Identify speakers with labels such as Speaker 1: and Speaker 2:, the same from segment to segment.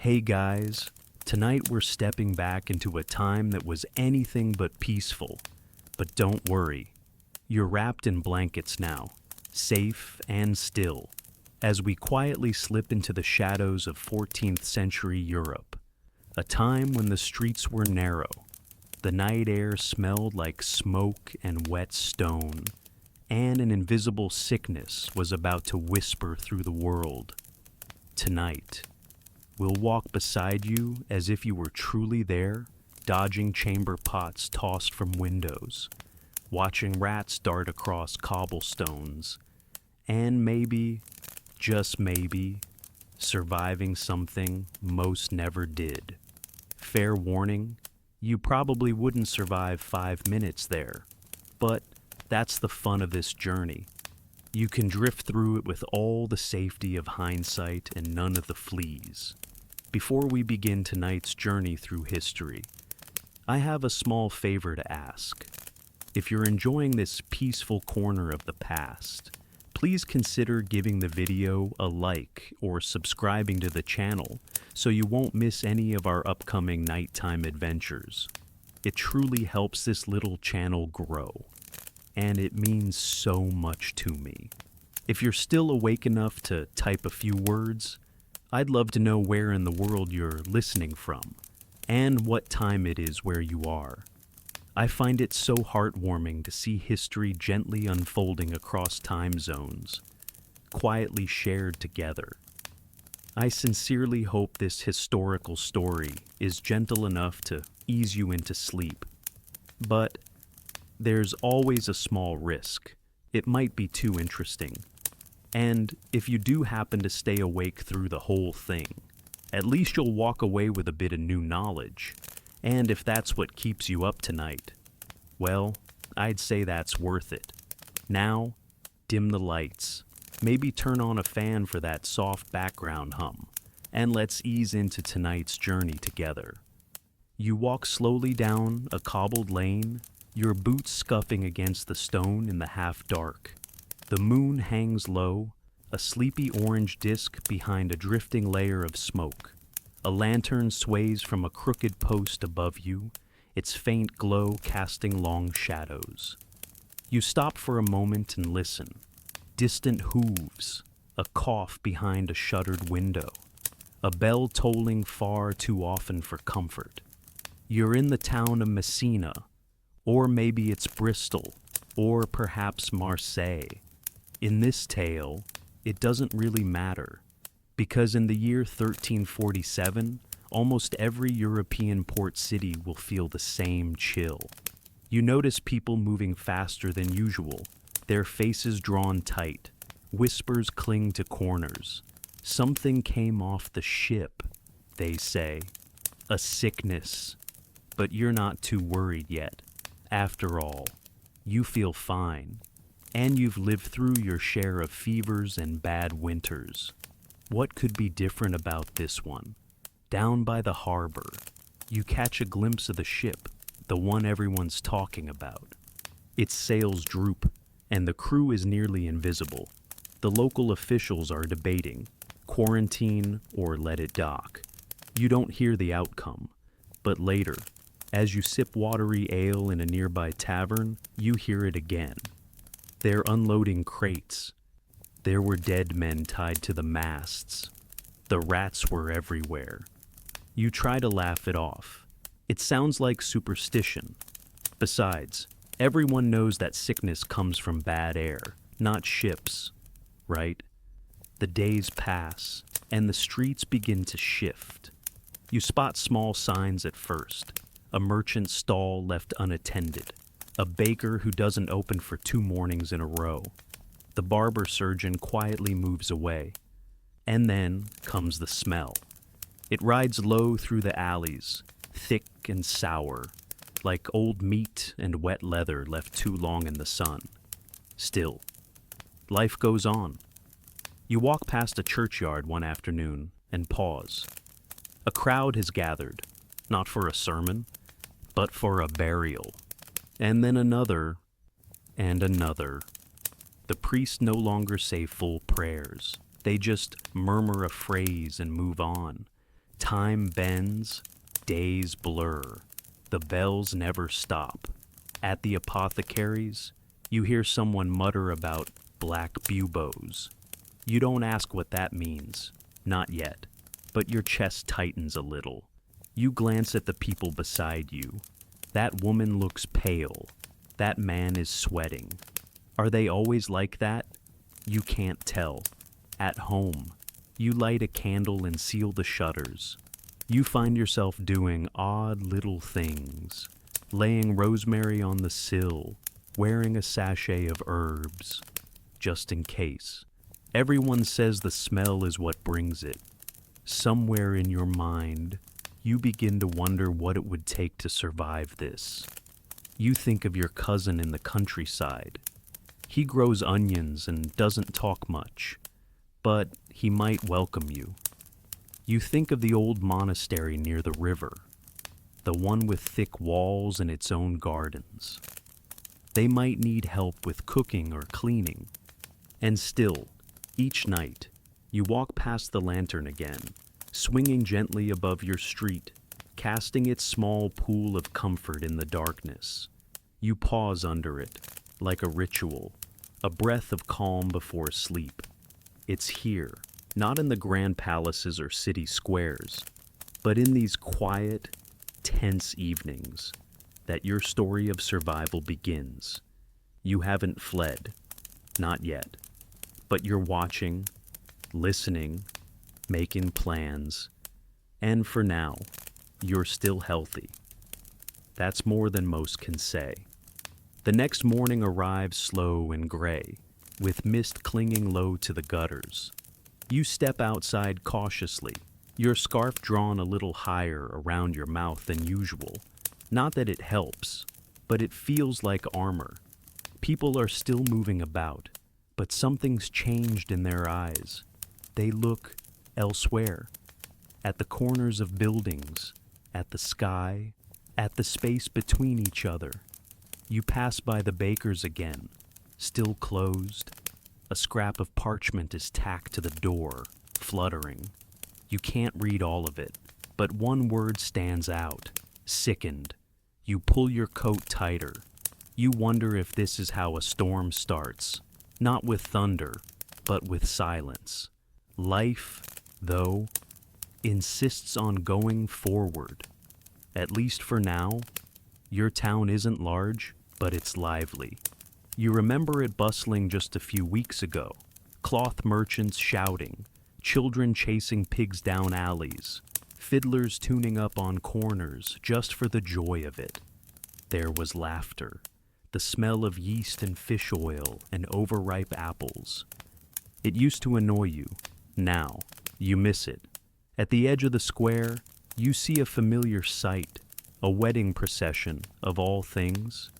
Speaker 1: Hey guys, tonight we're stepping back into a time that was anything but peaceful. But don't worry, you're wrapped in blankets now, safe and still, as we quietly slip into the shadows of 14th century Europe, a time when the streets were narrow, the night air smelled like smoke and wet stone, and an invisible sickness was about to whisper through the world. Tonight, we'll walk beside you as if you were truly there, dodging chamber pots tossed from windows, watching rats dart across cobblestones, and maybe, just maybe, surviving something most never did. Fair warning, you probably wouldn't survive 5 minutes there, but that's the fun of this journey. You can drift through it with all the safety of hindsight and none of the fleas. Before we begin tonight's journey through history, I have a small favor to ask. If you're enjoying this peaceful corner of the past, please consider giving the video a like or subscribing to the channel so you won't miss any of our upcoming nighttime adventures. It truly helps this little channel grow, and it means so much to me. If you're still awake enough to type a few words, I'd love to know where in the world you're listening from, and what time it is where you are. I find it so heartwarming to see history gently unfolding across time zones, quietly shared together. I sincerely hope this historical story is gentle enough to ease you into sleep. But there's always a small risk. It might be too interesting. And if you do happen to stay awake through the whole thing, at least you'll walk away with a bit of new knowledge. And if that's what keeps you up tonight, well, I'd say that's worth it. Now, dim the lights. Maybe turn on a fan for that soft background hum. And let's ease into tonight's journey together. You walk slowly down a cobbled lane, your boots scuffing against the stone in the half-dark. The moon hangs low, a sleepy orange disk behind a drifting layer of smoke. A lantern sways from a crooked post above you, its faint glow casting long shadows. You stop for a moment and listen. Distant hooves, a cough behind a shuttered window, a bell tolling far too often for comfort. You're in the town of Messina, or maybe it's Bristol, or perhaps Marseille. In this tale, it doesn't really matter, because in the year 1347, almost every European port city will feel the same chill. You notice people moving faster than usual, their faces drawn tight, whispers cling to corners. Something came off the ship, they say. A sickness. But you're not too worried yet. After all, you feel fine. And you've lived through your share of fevers and bad winters. What could be different about this one? Down by the harbor, you catch a glimpse of the ship, the one everyone's talking about. Its sails droop, and the crew is nearly invisible. The local officials are debating, quarantine or let it dock. You don't hear the outcome, but later, as you sip watery ale in a nearby tavern, you hear it again. They're unloading crates. There were dead men tied to the masts. The rats were everywhere. You try to laugh it off. It sounds like superstition. Besides, everyone knows that sickness comes from bad air, not ships, right? The days pass, and the streets begin to shift. You spot small signs at first. A merchant's stall left unattended. A baker who doesn't open for 2 mornings in a row. The barber surgeon quietly moves away. And then comes the smell. It rides low through the alleys, thick and sour, like old meat and wet leather left too long in the sun. Still, life goes on. You walk past a churchyard one afternoon and pause. A crowd has gathered, not for a sermon, but for a burial. And then another, and another. The priests no longer say full prayers. They just murmur a phrase and move on, Time bends, days blur, the bells never stop. At the apothecary's, you hear someone mutter about black buboes. You don't ask what that means, not yet, but your chest tightens a little. You glance at the people beside you. That woman looks pale. That man is sweating. Are they always like that? You can't tell. At home, you light a candle and seal the shutters. You find yourself doing odd little things, laying rosemary on the sill, wearing a sachet of herbs, just in case. Everyone says the smell is what brings it. Somewhere in your mind, you begin to wonder what it would take to survive this. You think of your cousin in the countryside. He grows onions and doesn't talk much, but he might welcome you. You think of the old monastery near the river, the one with thick walls and its own gardens. They might need help with cooking or cleaning. And still, each night, you walk past the lantern again, swinging gently above your street, casting its small pool of comfort in the darkness. You pause under it, like a ritual, a breath of calm before sleep. It's here, not in the grand palaces or city squares, but in these quiet, tense evenings that your story of survival begins. You haven't fled, not yet, but you're watching, listening, making plans, and for now, you're still healthy. That's more than most can say. The next morning arrives slow and gray, with mist clinging low to the gutters. You step outside cautiously, your scarf drawn a little higher around your mouth than usual. Not that it helps, but it feels like armor. People are still moving about, but something's changed in their eyes. They look elsewhere, at the corners of buildings, at the sky, at the space between each other. You pass by the baker's again, still closed. A scrap of parchment is tacked to the door, fluttering. You can't read all of it, but one word stands out: sickened. You pull your coat tighter. You wonder if this is how a storm starts, not with thunder, but with silence. Life, though, insists on going forward. At least for now. Your town isn't large, but it's lively. You remember it bustling just a few weeks ago. Cloth merchants shouting, children chasing pigs down alleys, fiddlers tuning up on corners just for the joy of it. There was laughter, the smell of yeast and fish oil and overripe apples. It used to annoy you. Now, you miss it. At the edge of the square, you see a familiar sight, a wedding procession of all things,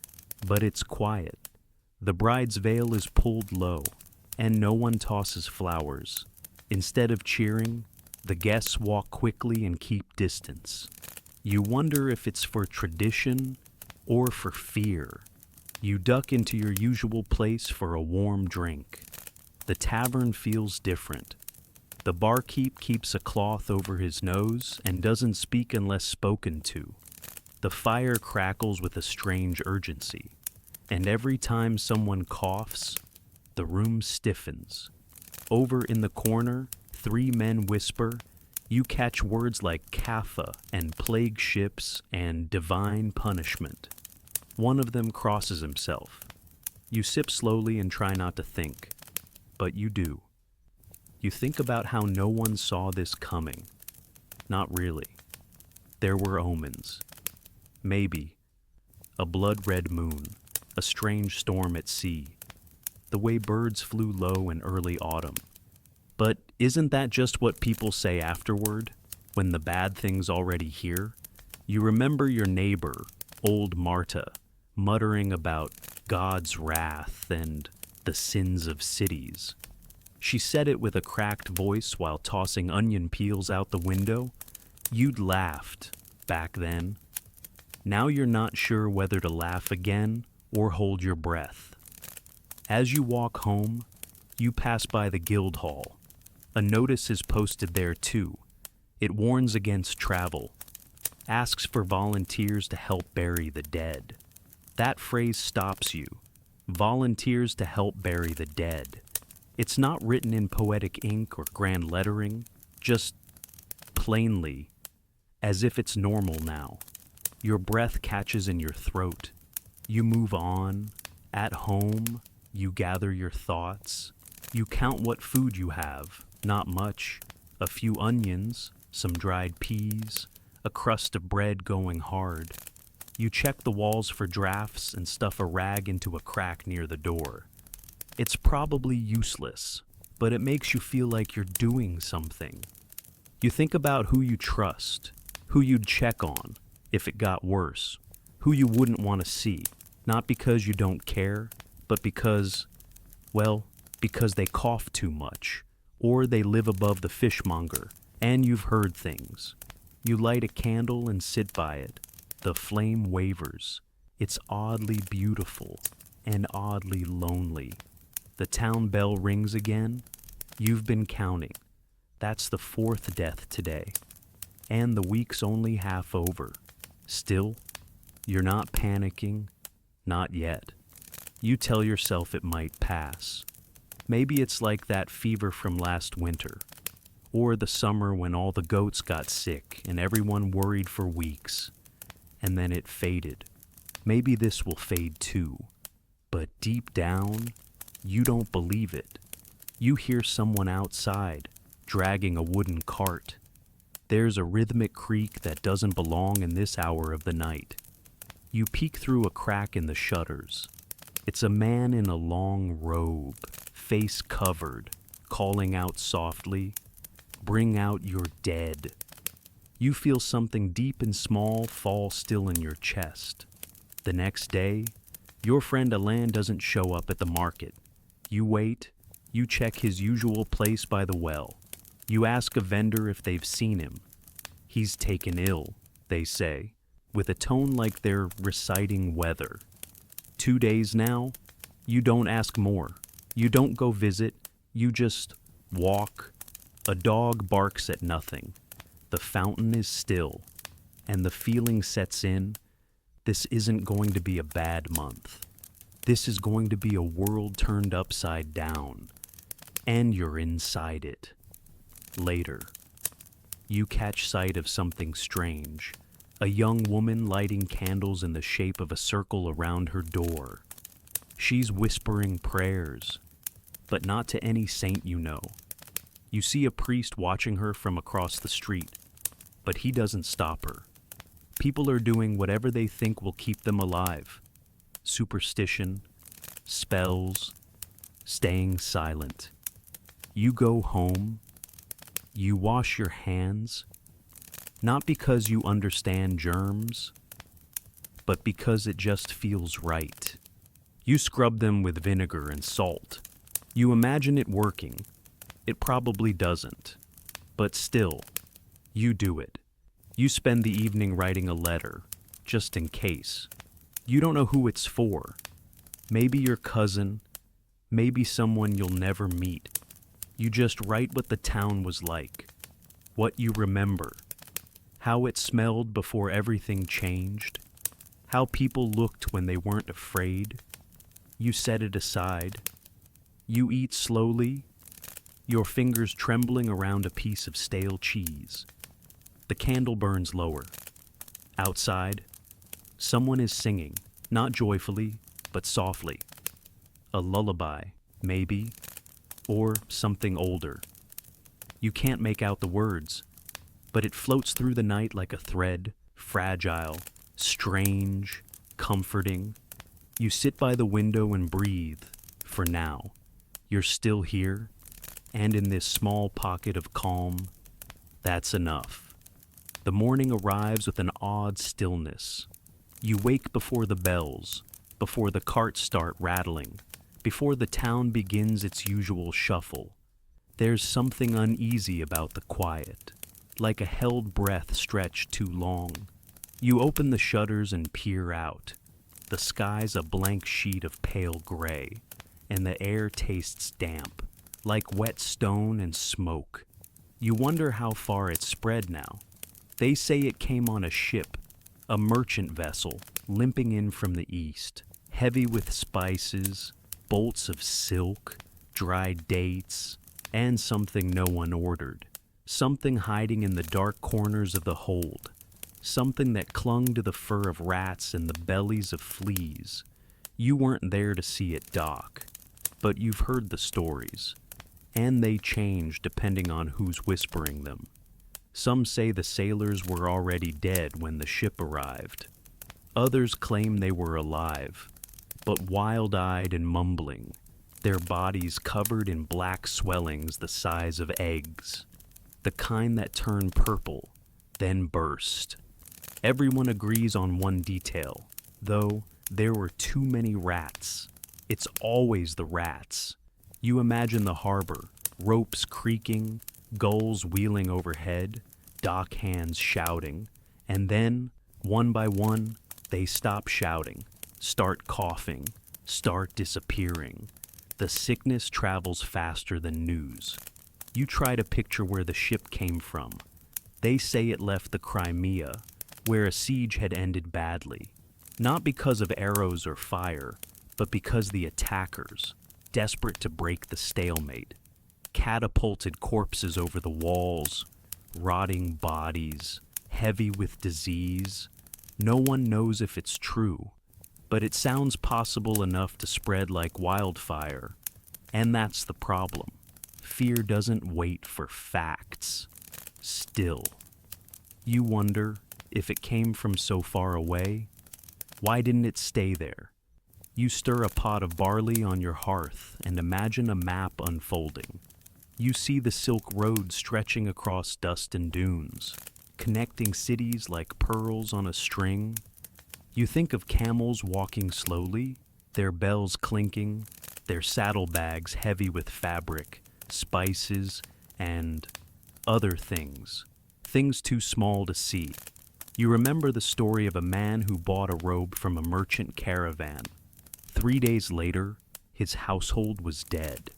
Speaker 1: but it's quiet. The bride's veil is pulled low, and no one tosses flowers. Instead of cheering, the guests walk quickly and keep distance. You wonder if it's for tradition or for fear. You duck into your usual place for a warm drink. The tavern feels different. The barkeep keeps a cloth over his nose and doesn't speak unless spoken to. The fire crackles with a strange urgency, and every time someone coughs, the room stiffens. Over in the corner, 3 men whisper. You catch words like kapha and plague ships and divine punishment. One of them crosses himself. You sip slowly and try not to think, but you do. You think about how no one saw this coming. Not really. There were omens. Maybe. A blood-red moon. A strange storm at sea. The way birds flew low in early autumn. But isn't that just what people say afterward, when the bad thing's already here? You remember your neighbor, old Marta, muttering about God's wrath and the sins of cities. She said it with a cracked voice while tossing onion peels out the window. You'd laughed back then. Now you're not sure whether to laugh again or hold your breath. As you walk home, you pass by the guild hall. A notice is posted there too. It warns against travel, asks for volunteers to help bury the dead. That phrase stops you. Volunteers to help bury the dead. It's not written in poetic ink or grand lettering, just plainly, as if it's normal now. Your breath catches in your throat. You move on. At home, you gather your thoughts. You count what food you have. Not much. A few onions, some dried peas, a crust of bread going hard. You check the walls for drafts and stuff a rag into a crack near the door. It's probably useless, but it makes you feel like you're doing something. You think about who you trust, who you'd check on if it got worse, who you wouldn't want to see, not because you don't care, but because they cough too much, or they live above the fishmonger, and you've heard things. You light a candle and sit by it. The flame wavers. It's oddly beautiful and oddly lonely. The town bell rings again. You've been counting. That's the 4th death today. And the week's only half over. Still, you're not panicking. Not yet. You tell yourself it might pass. Maybe it's like that fever from last winter. Or the summer when all the goats got sick and everyone worried for weeks. And then it faded. Maybe this will fade too. But deep down, you don't believe it. You hear someone outside, dragging a wooden cart. There's a rhythmic creak that doesn't belong in this hour of the night. You peek through a crack in the shutters. It's a man in a long robe, face covered, calling out softly, "Bring out your dead." You feel something deep and small fall still in your chest. The next day, your friend Alain doesn't show up at the market. You wait. You check his usual place by the well. You ask a vendor if they've seen him. He's taken ill, they say, with a tone like they're reciting weather. 2 days now, you don't ask more. You don't go visit. You just walk. A dog barks at nothing. The fountain is still, and the feeling sets in. This isn't going to be a bad month. This is going to be a world turned upside down, and you're inside it. Later, you catch sight of something strange. A young woman lighting candles in the shape of a circle around her door. She's whispering prayers, but not to any saint you know. You see a priest watching her from across the street, but he doesn't stop her. People are doing whatever they think will keep them alive. Superstition, spells, staying silent. You go home. You wash your hands, not because you understand germs, but because it just feels right. You scrub them with vinegar and salt. You imagine it working. It probably doesn't, but still, you do it. You spend the evening writing a letter, just in case. You don't know who it's for. Maybe your cousin, maybe someone you'll never meet. You just write what the town was like, what you remember, how it smelled before everything changed, how people looked when they weren't afraid. You set it aside. You eat slowly, your fingers trembling around a piece of stale cheese. The candle burns lower. Outside, someone is singing, not joyfully, but softly. A lullaby, maybe, or something older. You can't make out the words, but it floats through the night like a thread, fragile, strange, comforting. You sit by the window and breathe, for now. You're still here, and in this small pocket of calm, that's enough. The morning arrives with an odd stillness. You wake before the bells, before the carts start rattling, before the town begins its usual shuffle. There's something uneasy about the quiet, like a held breath stretched too long. You open the shutters and peer out. The sky's a blank sheet of pale gray, and the air tastes damp, like wet stone and smoke. You wonder how far it's spread now. They say it came on a ship, a merchant vessel, limping in from the east, heavy with spices, bolts of silk, dried dates, and something no one ordered. Something hiding in the dark corners of the hold. Something that clung to the fur of rats and the bellies of fleas. You weren't there to see it dock, but you've heard the stories. And they change depending on who's whispering them. Some say the sailors were already dead when the ship arrived. Others claim they were alive, but wild-eyed and mumbling, their bodies covered in black swellings the size of eggs, the kind that turn purple, then burst. Everyone agrees on one detail, though there were too many rats. It's always the rats. You imagine the harbor, ropes creaking, gulls wheeling overhead, dock hands shouting, and then, one by one, they stop shouting, start coughing, start disappearing. The sickness travels faster than news. You try to picture where the ship came from. They say it left the Crimea, where a siege had ended badly, not because of arrows or fire, but because the attackers, desperate to break the stalemate, catapulted corpses over the walls, rotting bodies, heavy with disease. No one knows if it's true, but it sounds possible enough to spread like wildfire. And that's the problem. Fear doesn't wait for facts. Still, you wonder if it came from so far away. Why didn't it stay there? You stir a pot of barley on your hearth and imagine a map unfolding. You see the Silk Road stretching across dust and dunes, connecting cities like pearls on a string. You think of camels walking slowly, their bells clinking, their saddlebags heavy with fabric, spices, and other things too small to see. You remember the story of a man who bought a robe from a merchant caravan. 3 days later, his household was dead.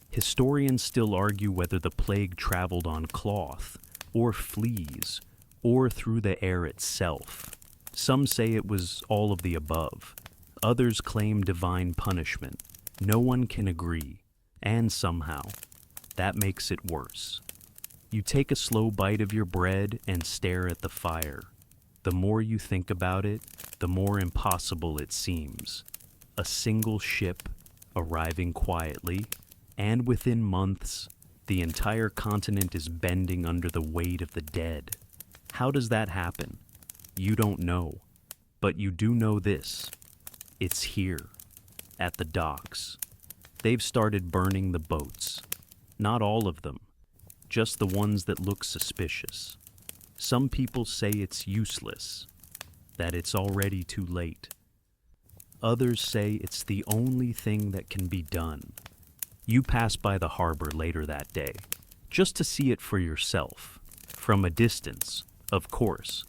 Speaker 1: Historians still argue whether the plague traveled on cloth, or fleas, or through the air itself. Some say it was all of the above. Others claim divine punishment. No one can agree, and somehow, that makes it worse. You take a slow bite of your bread and stare at the fire. The more you think about it, the more impossible it seems. A single ship, arriving quietly, and within months, the entire continent is bending under the weight of the dead. How does that happen? You don't know. But you do know this. It's here, at the docks. They've started burning the boats. Not all of them, just the ones that look suspicious. Some people say it's useless, that it's already too late. Others say it's the only thing that can be done. You pass by the harbor later that day, just to see it for yourself. From a distance, of course.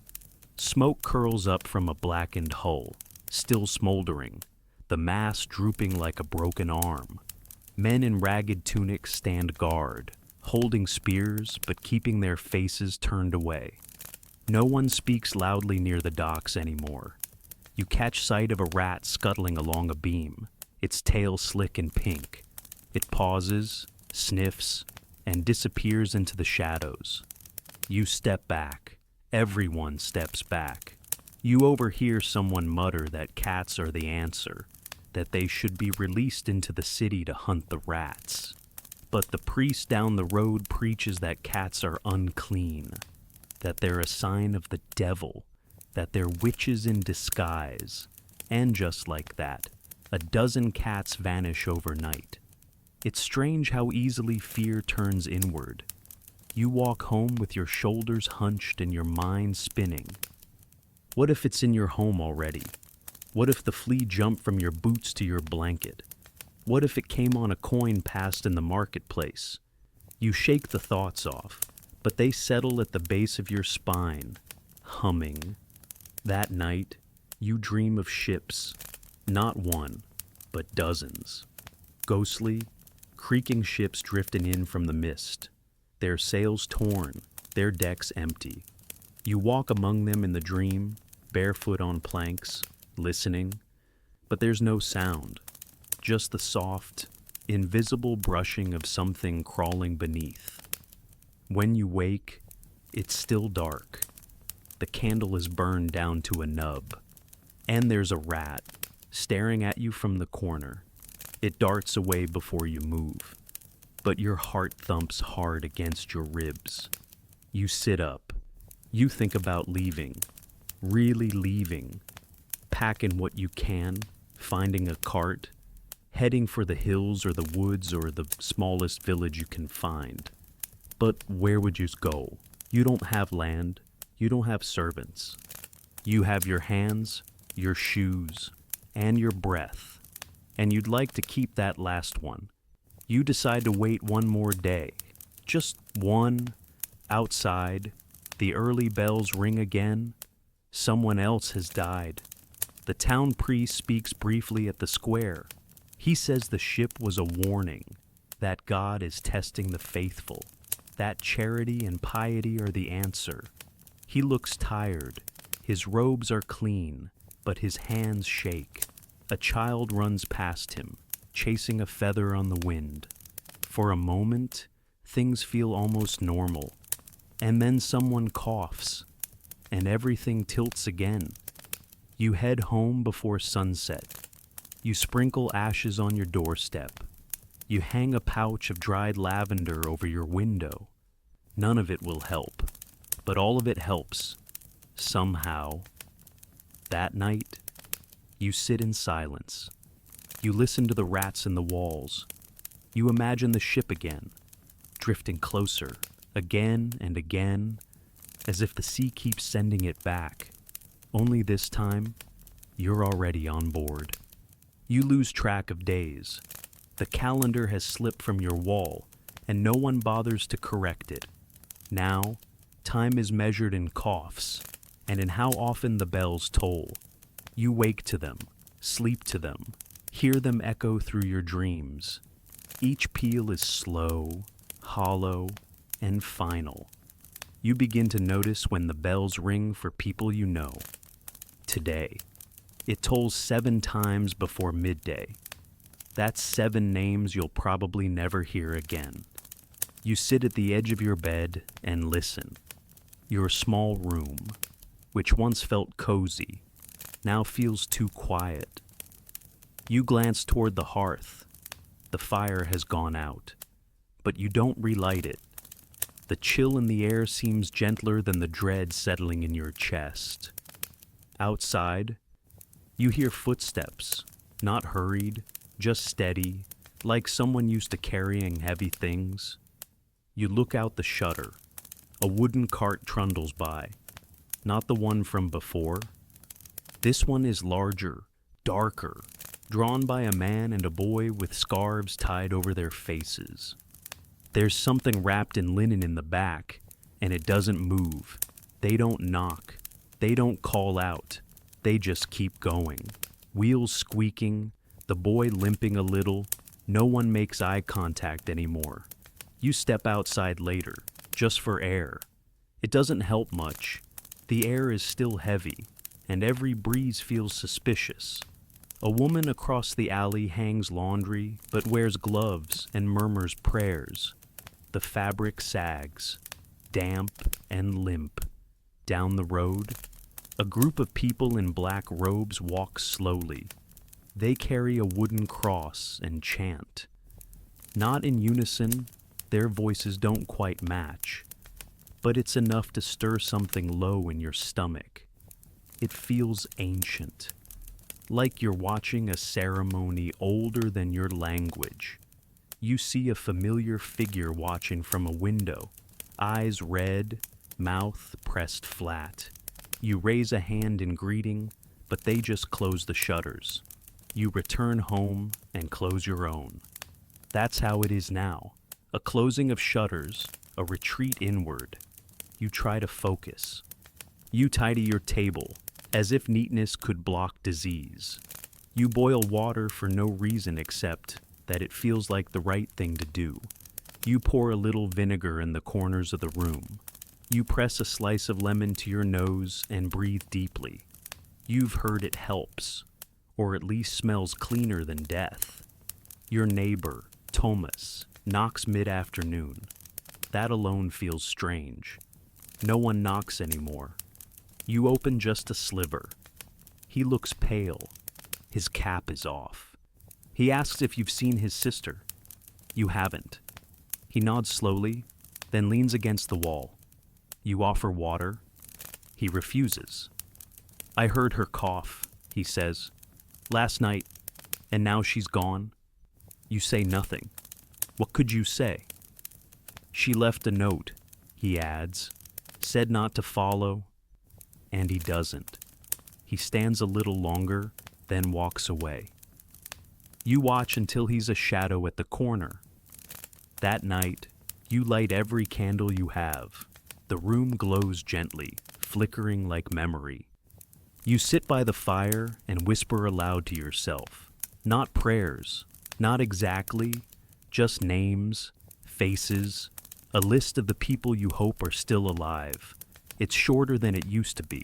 Speaker 1: Smoke curls up from a blackened hull, still smoldering, the mast drooping like a broken arm. Men in ragged tunics stand guard, holding spears but keeping their faces turned away. No one speaks loudly near the docks anymore. You catch sight of a rat scuttling along a beam, its tail slick and pink. It pauses, sniffs, and disappears into the shadows. You step back. Everyone steps back. You overhear someone mutter that cats are the answer, that they should be released into the city to hunt the rats. But the priest down the road preaches that cats are unclean, that they're a sign of the devil, that they're witches in disguise. And just like that, a dozen cats vanish overnight. It's strange how easily fear turns inward. You walk home with your shoulders hunched and your mind spinning. What if it's in your home already? What if the flea jumped from your boots to your blanket? What if it came on a coin passed in the marketplace? You shake the thoughts off, but they settle at the base of your spine, humming. That night, you dream of ships, not one, but dozens. Ghostly, creaking ships drifting in from the mist. their sails torn, their decks empty. You walk among them in the dream, barefoot on planks, listening, but there's no sound, just the soft, invisible brushing of something crawling beneath. When you wake, it's still dark. The candle is burned down to a nub, and there's a rat staring at you from the corner. It darts away before you move, but your heart thumps hard against your ribs. You sit up. You think about leaving, really leaving, packing what you can, finding a cart, heading for the hills or the woods or the smallest village you can find. But where would you go? You don't have land. You don't have servants. You have your hands, your shoes, and your breath. And you'd like to keep that last one. You decide to wait one more day. Just one. Outside, the early bells ring again. Someone else has died. The town priest speaks briefly at the square. He says the ship was a warning, that God is testing the faithful, that charity and piety are the answer. He looks tired. His robes are clean, but his hands shake. A child runs past him, chasing a feather on the wind. For a moment, things feel almost normal. And then someone coughs, and everything tilts again. You head home before sunset. You sprinkle ashes on your doorstep. You hang a pouch of dried lavender over your window. None of it will help, but all of it helps, somehow. That night, you sit in silence. You listen to the rats in the walls. You imagine the ship again, drifting closer, again and again, as if the sea keeps sending it back. Only this time, you're already on board. You lose track of days. The calendar has slipped from your wall, and no one bothers to correct it. Now, time is measured in coughs, and in how often the bells toll. You wake to them, sleep to them, hear them echo through your dreams. Each peal is slow, hollow, and final. You begin to notice when the bells ring for people you know. Today, it tolls 7 times before midday. That's 7 names you'll probably never hear again. You sit at the edge of your bed and listen. Your small room, which once felt cozy, now feels too quiet. You glance toward the hearth. The fire has gone out, but you don't relight it. The chill in the air seems gentler than the dread settling in your chest. Outside, you hear footsteps, not hurried, just steady, like someone used to carrying heavy things. You look out the shutter. A wooden cart trundles by, not the one from before. This one is larger, darker, drawn by a man and a boy with scarves tied over their faces. There's something wrapped in linen in the back, and it doesn't move. They don't knock. They don't call out. They just keep going. Wheels squeaking, the boy limping a little. No one makes eye contact anymore. You step outside later, just for air. It doesn't help much. The air is still heavy, and every breeze feels suspicious. A woman across the alley hangs laundry, but wears gloves and murmurs prayers. The fabric sags, damp and limp. Down the road, a group of people in black robes walk slowly. They carry a wooden cross and chant. Not in unison, their voices don't quite match, but it's enough to stir something low in your stomach. It feels ancient, like you're watching a ceremony older than your language. You see a familiar figure watching from a window, eyes red, mouth pressed flat. You raise a hand in greeting, but they just close the shutters. You return home and close your own. That's how it is now. A closing of shutters, a retreat inward. You try to focus. You tidy your table, as if neatness could block disease. You boil water for no reason except that it feels like the right thing to do. You pour a little vinegar in the corners of the room. You press a slice of lemon to your nose and breathe deeply. You've heard it helps, or at least smells cleaner than death. Your neighbor, Thomas, knocks mid-afternoon. That alone feels strange. No one knocks anymore. You open just a sliver. He looks pale. His cap is off. He asks if you've seen his sister. You haven't. He nods slowly, then leans against the wall. You offer water. He refuses. I heard her cough, he says. Last night, and now she's gone. You say nothing. What could you say? She left a note, he adds, said not to follow, and he doesn't. He stands a little longer, then walks away. You watch until he's a shadow at the corner. That night, you light every candle you have. The room glows gently, flickering like memory. You sit by the fire and whisper aloud to yourself. Not prayers, not exactly, just names, faces, a list of the people you hope are still alive. It's shorter than it used to be.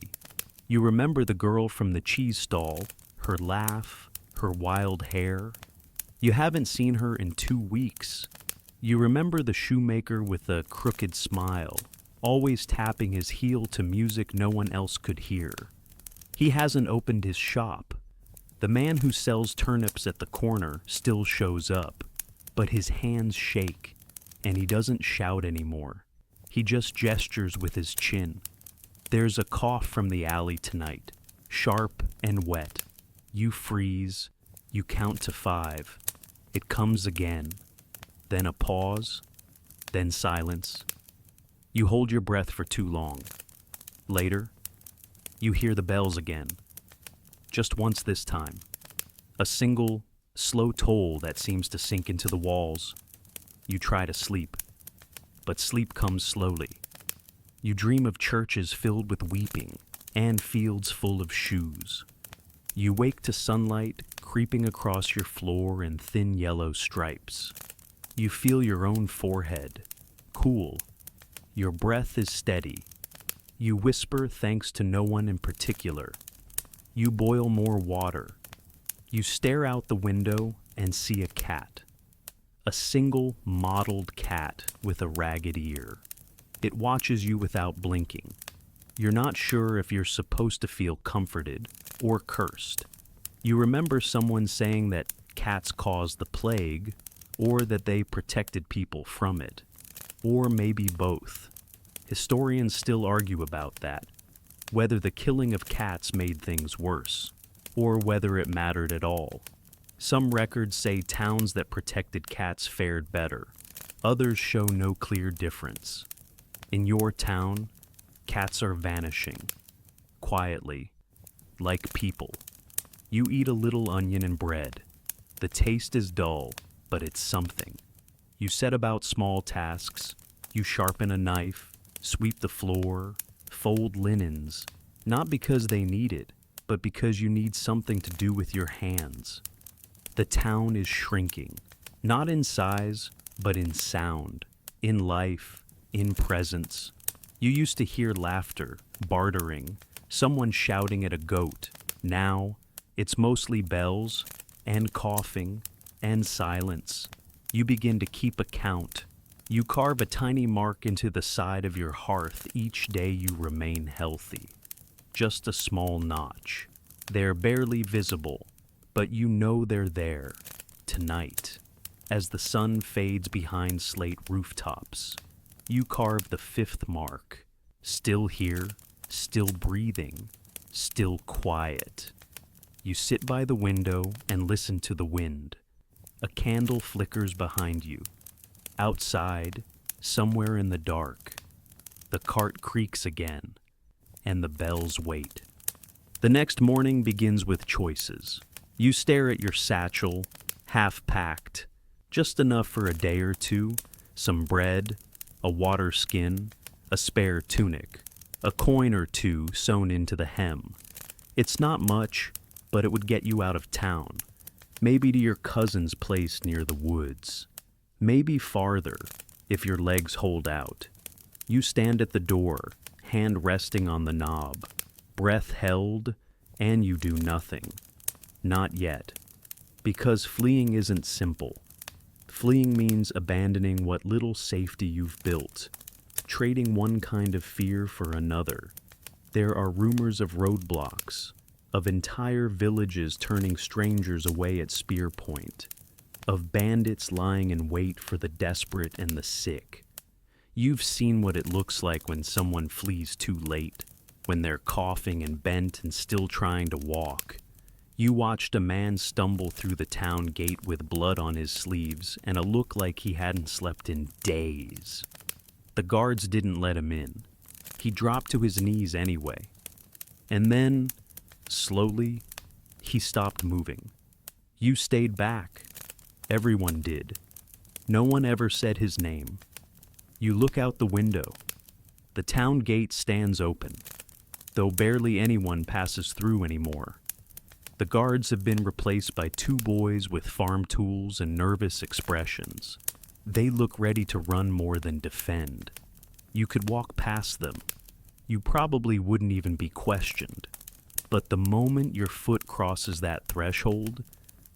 Speaker 1: You remember the girl from the cheese stall, her laugh, her wild hair. You haven't seen her in 2 weeks. You remember the shoemaker with a crooked smile, always tapping his heel to music no one else could hear. He hasn't opened his shop. The man who sells turnips at the corner still shows up, but his hands shake, and he doesn't shout anymore. He just gestures with his chin. There's a cough from the alley tonight, sharp and wet. You freeze. You count to 5. It comes again. Then a pause. Then silence. You hold your breath for too long. Later, you hear the bells again. Just once this time. A single, slow toll that seems to sink into the walls. You try to sleep, but sleep comes slowly. You dream of churches filled with weeping and fields full of shoes. You wake to sunlight creeping across your floor in thin yellow stripes. You feel your own forehead, cool. Your breath is steady. You whisper thanks to no one in particular. You boil more water. You stare out the window and see a cat. A single mottled cat with a ragged ear. It watches you without blinking. You're not sure if you're supposed to feel comforted or cursed. You remember someone saying that cats caused the plague, or that they protected people from it, or maybe both. Historians still argue about that, whether the killing of cats made things worse, or whether it mattered at all. Some records say towns that protected cats fared better. Others show no clear difference. In your town, cats are vanishing, quietly, like people. You eat a little onion and bread. The taste is dull, but it's something. You set about small tasks. You sharpen a knife, sweep the floor, fold linens, not because they need it, but because you need something to do with your hands. The town is shrinking, not in size, but in sound, in life, in presence. You used to hear laughter, bartering, someone shouting at a goat. Now, it's mostly bells, and coughing, and silence. You begin to keep a count. You carve a tiny mark into the side of your hearth each day you remain healthy. Just a small notch. They're barely visible, but you know they're there, tonight. As the sun fades behind slate rooftops, you carve the 5th mark. Still here, still breathing, still quiet. You sit by the window and listen to the wind. A candle flickers behind you. Outside, somewhere in the dark, the cart creaks again, and the bells wait. The next morning begins with choices. You stare at your satchel, half-packed, just enough for a day or two, some bread, a water skin, a spare tunic, a coin or two sewn into the hem. It's not much, but it would get you out of town, maybe to your cousin's place near the woods, maybe farther, if your legs hold out. You stand at the door, hand resting on the knob, breath held, and you do nothing. Not yet. Because fleeing isn't simple. Fleeing means abandoning what little safety you've built, trading one kind of fear for another. There are rumors of roadblocks, of entire villages turning strangers away at spear point, of bandits lying in wait for the desperate and the sick. You've seen what it looks like when someone flees too late, when they're coughing and bent and still trying to walk. You watched a man stumble through the town gate with blood on his sleeves and a look like he hadn't slept in days. The guards didn't let him in. He dropped to his knees anyway. And then, slowly, he stopped moving. You stayed back. Everyone did. No one ever said his name. You look out the window. The town gate stands open, though barely anyone passes through anymore. The guards have been replaced by two boys with farm tools and nervous expressions. They look ready to run more than defend. You could walk past them. You probably wouldn't even be questioned. But the moment your foot crosses that threshold,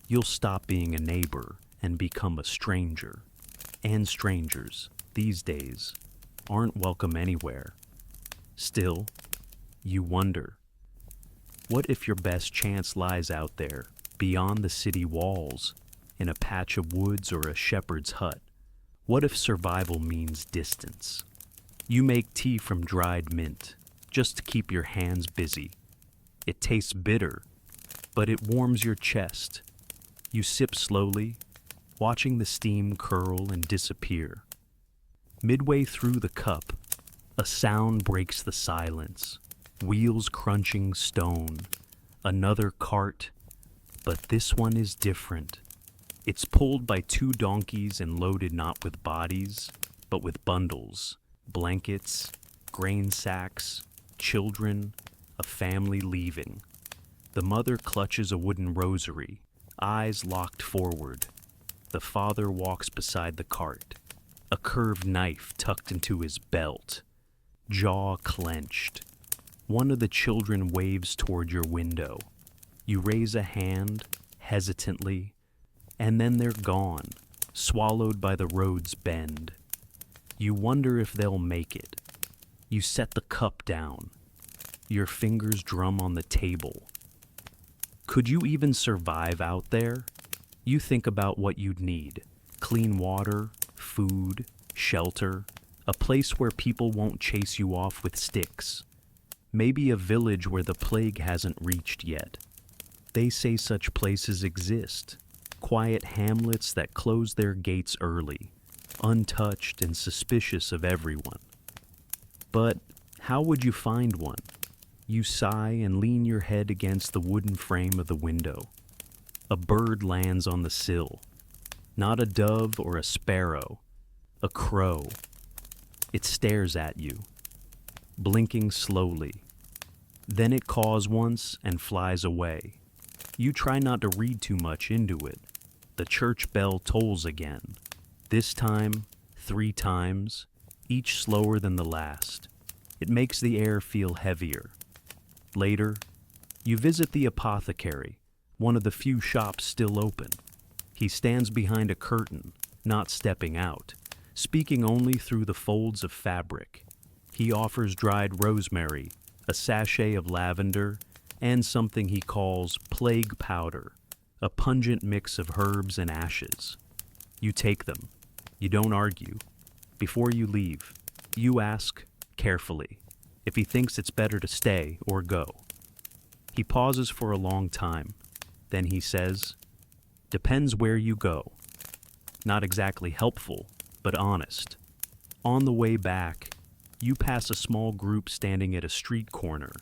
Speaker 1: you'll stop being a neighbor and become a stranger. And strangers, these days, aren't welcome anywhere. Still, you wonder, what if your best chance lies out there, beyond the city walls, in a patch of woods or a shepherd's hut? What if survival means distance? You make tea from dried mint, just to keep your hands busy. It tastes bitter, but it warms your chest. You sip slowly, watching the steam curl and disappear. Midway through the cup, a sound breaks the silence. Wheels crunching stone. Another cart, but this one is different. It's pulled by two donkeys and loaded not with bodies, but with bundles, blankets, grain sacks, children, a family leaving. The mother clutches a wooden rosary, eyes locked forward. The father walks beside the cart, a curved knife tucked into his belt, jaw clenched. One of the children waves toward your window. You raise a hand, hesitantly, and then they're gone, swallowed by the road's bend. You wonder if they'll make it. You set the cup down. Your fingers drum on the table. Could you even survive out there? You think about what you'd need. Clean water, food, shelter, a place where people won't chase you off with sticks. Maybe a village where the plague hasn't reached yet. They say such places exist. Quiet hamlets that close their gates early, untouched and suspicious of everyone. But how would you find one? You sigh and lean your head against the wooden frame of the window. A bird lands on the sill. Not a dove or a sparrow, a crow. It stares at you, blinking slowly. Then it caws once and flies away. You try not to read too much into it. The church bell tolls again. This time, 3 times, each slower than the last. It makes the air feel heavier. Later, you visit the apothecary, one of the few shops still open. He stands behind a curtain, not stepping out, speaking only through the folds of fabric. He offers dried rosemary, a sachet of lavender, and something he calls plague powder, a pungent mix of herbs and ashes. You take them. You don't argue. Before you leave, you ask, carefully, if he thinks it's better to stay or go. He pauses for a long time. Then he says, "Depends where you go." Not exactly helpful, but honest. On the way back, you pass a small group standing at a street corner.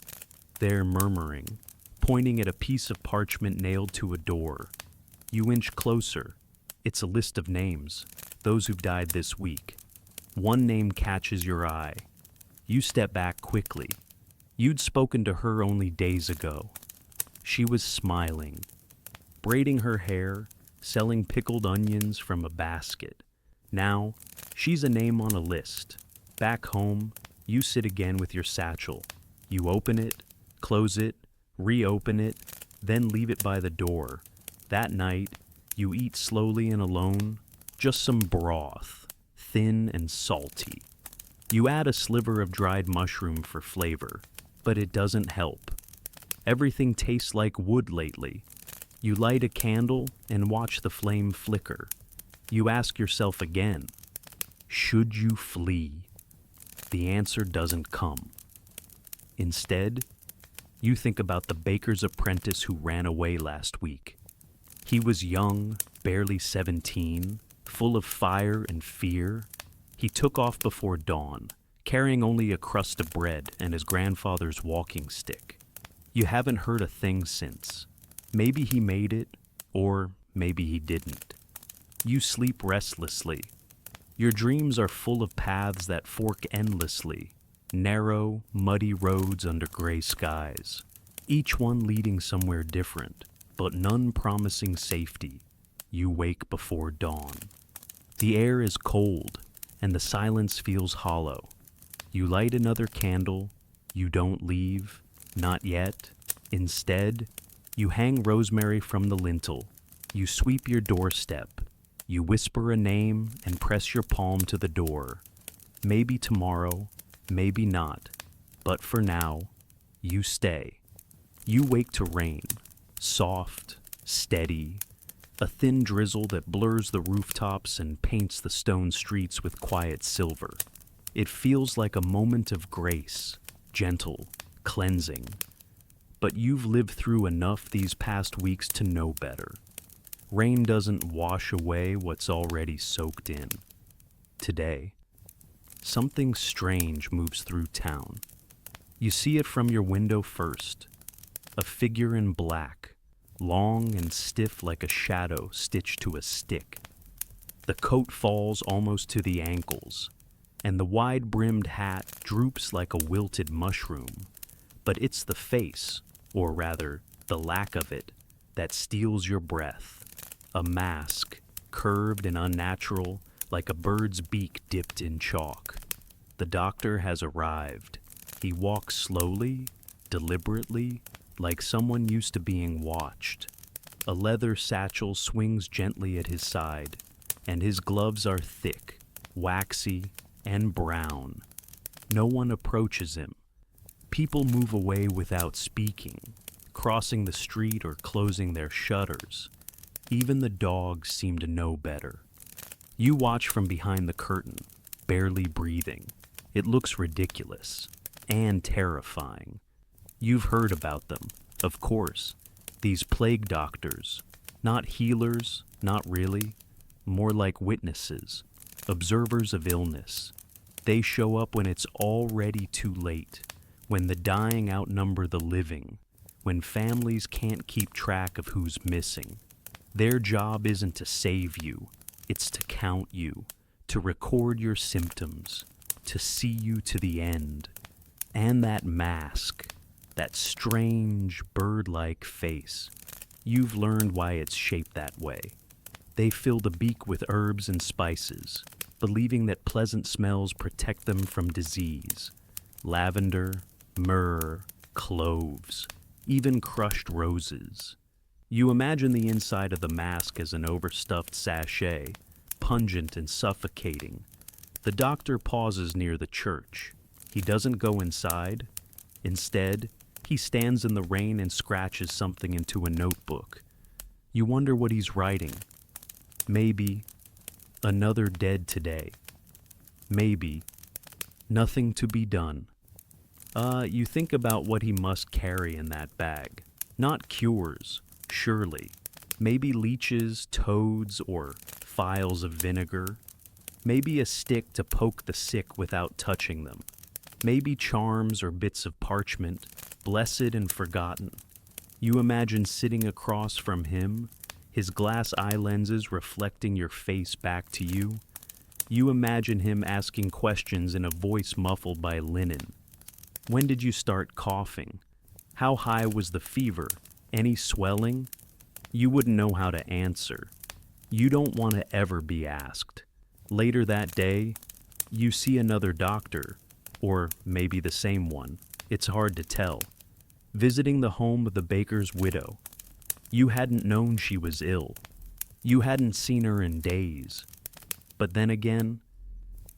Speaker 1: They're murmuring, pointing at a piece of parchment nailed to a door. You inch closer. It's a list of names, those who've died this week. One name catches your eye. You step back quickly. You'd spoken to her only days ago. She was smiling, braiding her hair, selling pickled onions from a basket. Now, She's a name on a list. Back home, you sit again with your satchel. You open it, close it, reopen it, then leave it by the door. That night, you eat slowly and alone, just some broth, thin and salty. You add a sliver of dried mushroom for flavor, but it doesn't help. Everything tastes like wood lately. You light a candle and watch the flame flicker. You ask yourself again, should you flee? The answer doesn't come. Instead, you think about the baker's apprentice who ran away last week. He was young, barely 17, full of fire and fear. He took off before dawn, carrying only a crust of bread and his grandfather's walking stick. You haven't heard a thing since. Maybe he made it, or maybe he didn't. You sleep restlessly. Your dreams are full of paths that fork endlessly, narrow, muddy roads under gray skies, each one leading somewhere different, but none promising safety. You wake before dawn. The air is cold, and the silence feels hollow. You light another candle. You don't leave, not yet. Instead, you hang rosemary from the lintel. You sweep your doorstep. You whisper a name and press your palm to the door. Maybe tomorrow, maybe not, but for now, you stay. You wake to rain, soft, steady, a thin drizzle that blurs the rooftops and paints the stone streets with quiet silver. It feels like a moment of grace, gentle, cleansing. But you've lived through enough these past weeks to know better. Rain doesn't wash away what's already soaked in. Today, something strange moves through town. You see it from your window first. A figure in black, long and stiff like a shadow stitched to a stick. The coat falls almost to the ankles, and the wide-brimmed hat droops like a wilted mushroom. But it's the face, or rather, the lack of it, that steals your breath. A mask, curved and unnatural, like a bird's beak dipped in chalk. The doctor has arrived. He walks slowly, deliberately, like someone used to being watched. A leather satchel swings gently at his side, and his gloves are thick, waxy, and brown. No one approaches him. People move away without speaking, crossing the street or closing their shutters. Even the dogs seem to know better. You watch from behind the curtain, barely breathing. It looks ridiculous and terrifying. You've heard about them, of course. These plague doctors, not healers, not really, more like witnesses, observers of illness. They show up when it's already too late, when the dying outnumber the living, when families can't keep track of who's missing. Their job isn't to save you, it's to count you, to record your symptoms, to see you to the end. And that mask, that strange bird-like face, you've learned why it's shaped that way. They fill the beak with herbs and spices, believing that pleasant smells protect them from disease. Lavender, myrrh, cloves, even crushed roses. You imagine the inside of the mask as an overstuffed sachet, pungent and suffocating. The doctor pauses near the church. He doesn't go inside. Instead, he stands in the rain and scratches something into a notebook. You wonder what he's writing. Maybe, another dead today. Maybe, nothing to be done. You think about what he must carry in that bag. Not cures, surely. Maybe leeches, toads, or phials of vinegar. Maybe a stick to poke the sick without touching them. Maybe charms or bits of parchment, blessed and forgotten. You imagine sitting across from him, his glass eye lenses reflecting your face back to you. You imagine him asking questions in a voice muffled by linen. When did you start coughing? How high was the fever? Any swelling? You wouldn't know how to answer. You don't want to ever be asked. Later that day, you see another doctor, or maybe the same one, it's hard to tell, visiting the home of the baker's widow. You hadn't known she was ill. You hadn't seen her in days. But then again,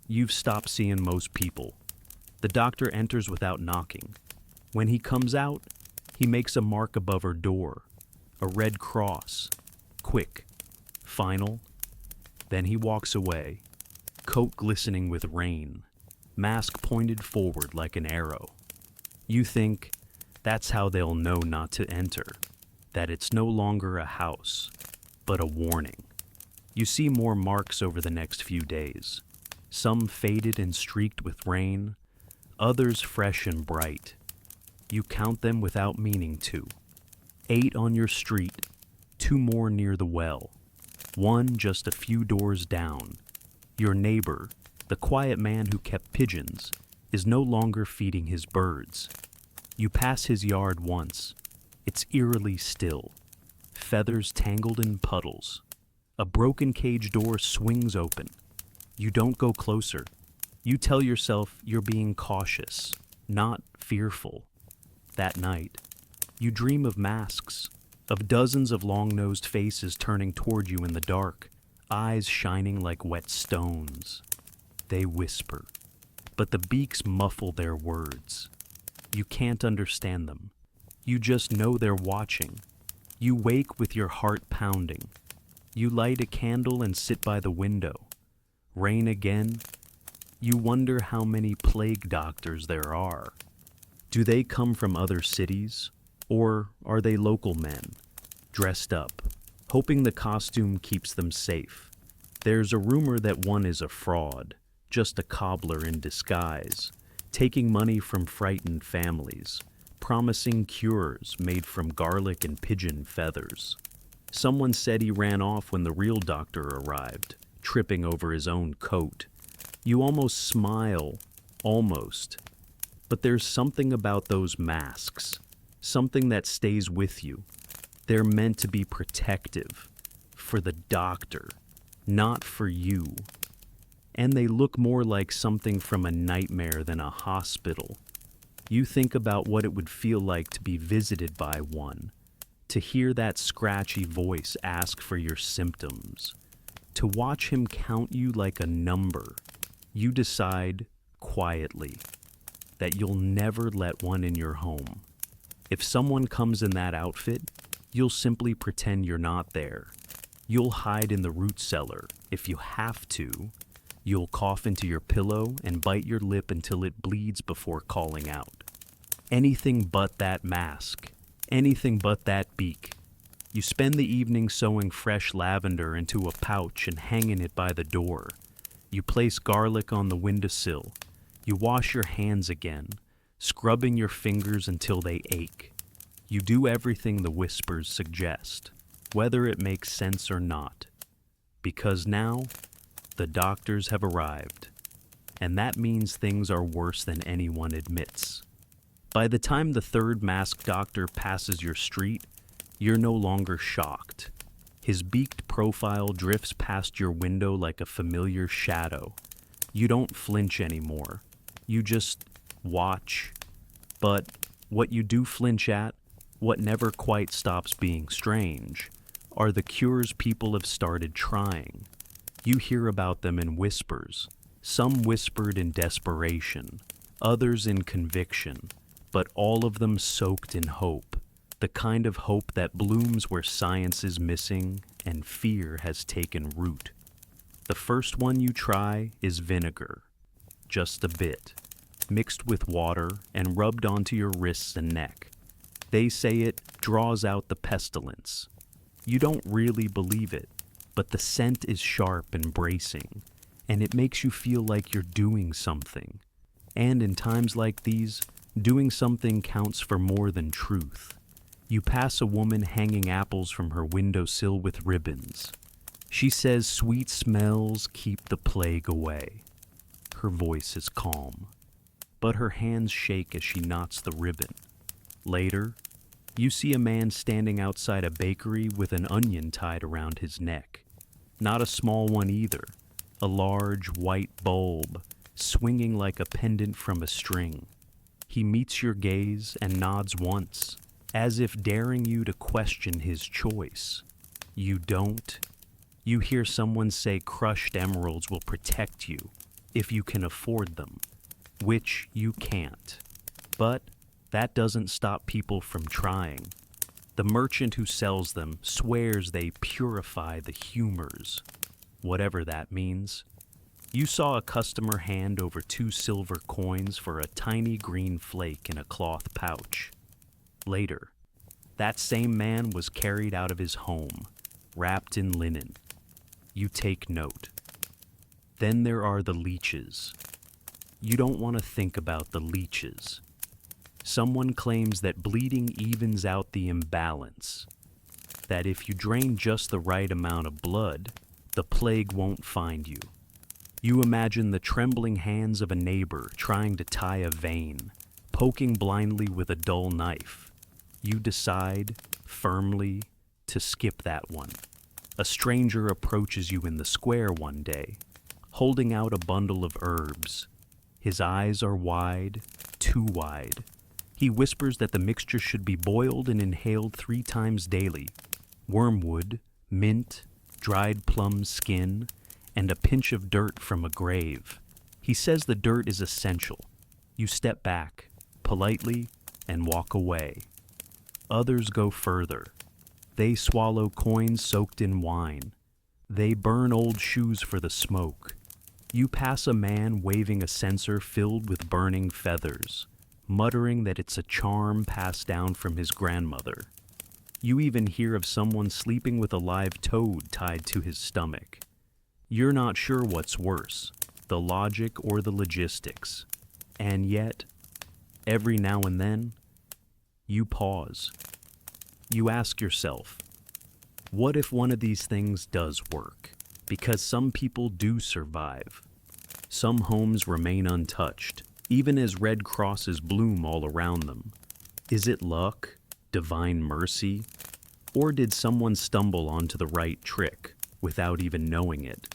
Speaker 1: you've stopped seeing most people. The doctor enters without knocking. When he comes out, he makes a mark above her door, a red cross, quick, final. Then he walks away, coat glistening with rain, mask pointed forward like an arrow. You think that's how they'll know not to enter, that it's no longer a house, but a warning. You see more marks over the next few days, some faded and streaked with rain, others fresh and bright. You count them without meaning to. 8 on your street, 2 more near the well, 1 just a few doors down. Your neighbor, the quiet man who kept pigeons, is no longer feeding his birds. You pass his yard once. It's eerily still. Feathers tangled in puddles. A broken cage door swings open. You don't go closer. You tell yourself you're being cautious, not fearful. That night, you dream of masks, of dozens of long-nosed faces turning toward you in the dark, eyes shining like wet stones. They whisper, but the beaks muffle their words. You can't understand them. You just know they're watching. You wake with your heart pounding. You light a candle and sit by the window. Rain again. You wonder how many plague doctors there are. Do they come from other cities, or are they local men, dressed up, hoping the costume keeps them safe? There's a rumor that one is a fraud, just a cobbler in disguise, taking money from frightened families, promising cures made from garlic and pigeon feathers. Someone said he ran off when the real doctor arrived, tripping over his own coat. You almost smile, almost. But there's something about those masks, something that stays with you. They're meant to be protective, for the doctor, not for you. And they look more like something from a nightmare than a hospital. You think about what it would feel like to be visited by one, to hear that scratchy voice ask for your symptoms, to watch him count you like a number. You decide, quietly, that you'll never let one in your home. If someone comes in that outfit, you'll simply pretend you're not there. You'll hide in the root cellar if you have to. You'll cough into your pillow and bite your lip until it bleeds before calling out. Anything but that mask. Anything but that beak. You spend the evening sewing fresh lavender into a pouch and hanging it by the door. You place garlic on the windowsill. You wash your hands again, scrubbing your fingers until they ache. You do everything the whispers suggest, whether it makes sense or not. Because now, the doctors have arrived, and that means things are worse than anyone admits. By the time the third masked doctor passes your street, you're no longer shocked. His beaked profile drifts past your window like a familiar shadow. You don't flinch anymore. You just watch. But what you do flinch at, what never quite stops being strange, are the cures people have started trying. You hear about them in whispers, some whispered in desperation, others in conviction, but all of them soaked in hope, the kind of hope that blooms where science is missing and fear has taken root. The first one you try is vinegar, just a bit, mixed with water and rubbed onto your wrists and neck. They say it draws out the pestilence. You don't really believe it, but the scent is sharp and bracing, and it makes you feel like you're doing something. And in times like these, doing something counts for more than truth. You pass a woman hanging apples from her windowsill with ribbons. She says sweet smells keep the plague away. Her voice is calm, but her hands shake as she knots the ribbon. Later, you see a man standing outside a bakery with an onion tied around his neck. Not a small one either, a large white bulb swinging like a pendant from a string. He meets your gaze and nods once, as if daring you to question his choice. You don't. You hear someone say crushed emeralds will protect you if you can afford them, which you can't. But that doesn't stop people from trying. The merchant who sells them swears they purify the humors, whatever that means. You saw a customer hand over 2 silver coins for a tiny green flake in a cloth pouch. Later, that same man was carried out of his home, wrapped in linen. You take note. Then there are the leeches. You don't want to think about the leeches. Someone claims that bleeding evens out the imbalance, that if you drain just the right amount of blood, the plague won't find you. You imagine the trembling hands of a neighbor trying to tie a vein, poking blindly with a dull knife. You decide, firmly, to skip that one. A stranger approaches you in the square one day, holding out a bundle of herbs. His eyes are wide, too wide. He whispers that the mixture should be boiled and inhaled 3 times daily. Wormwood, mint, dried plum skin, and a pinch of dirt from a grave. He says the dirt is essential. You step back, politely, and walk away. Others go further. They swallow coins soaked in wine. They burn old shoes for the smoke. You pass a man waving a censer filled with burning feathers, muttering that it's a charm passed down from his grandmother. You even hear of someone sleeping with a live toad tied to his stomach. You're not sure what's worse, the logic or the logistics. And yet, every now and then, you pause. You ask yourself, what if one of these things does work? Because some people do survive. Some homes remain untouched, even as red crosses bloom all around them. Is it luck, divine mercy, or did someone stumble onto the right trick without even knowing it?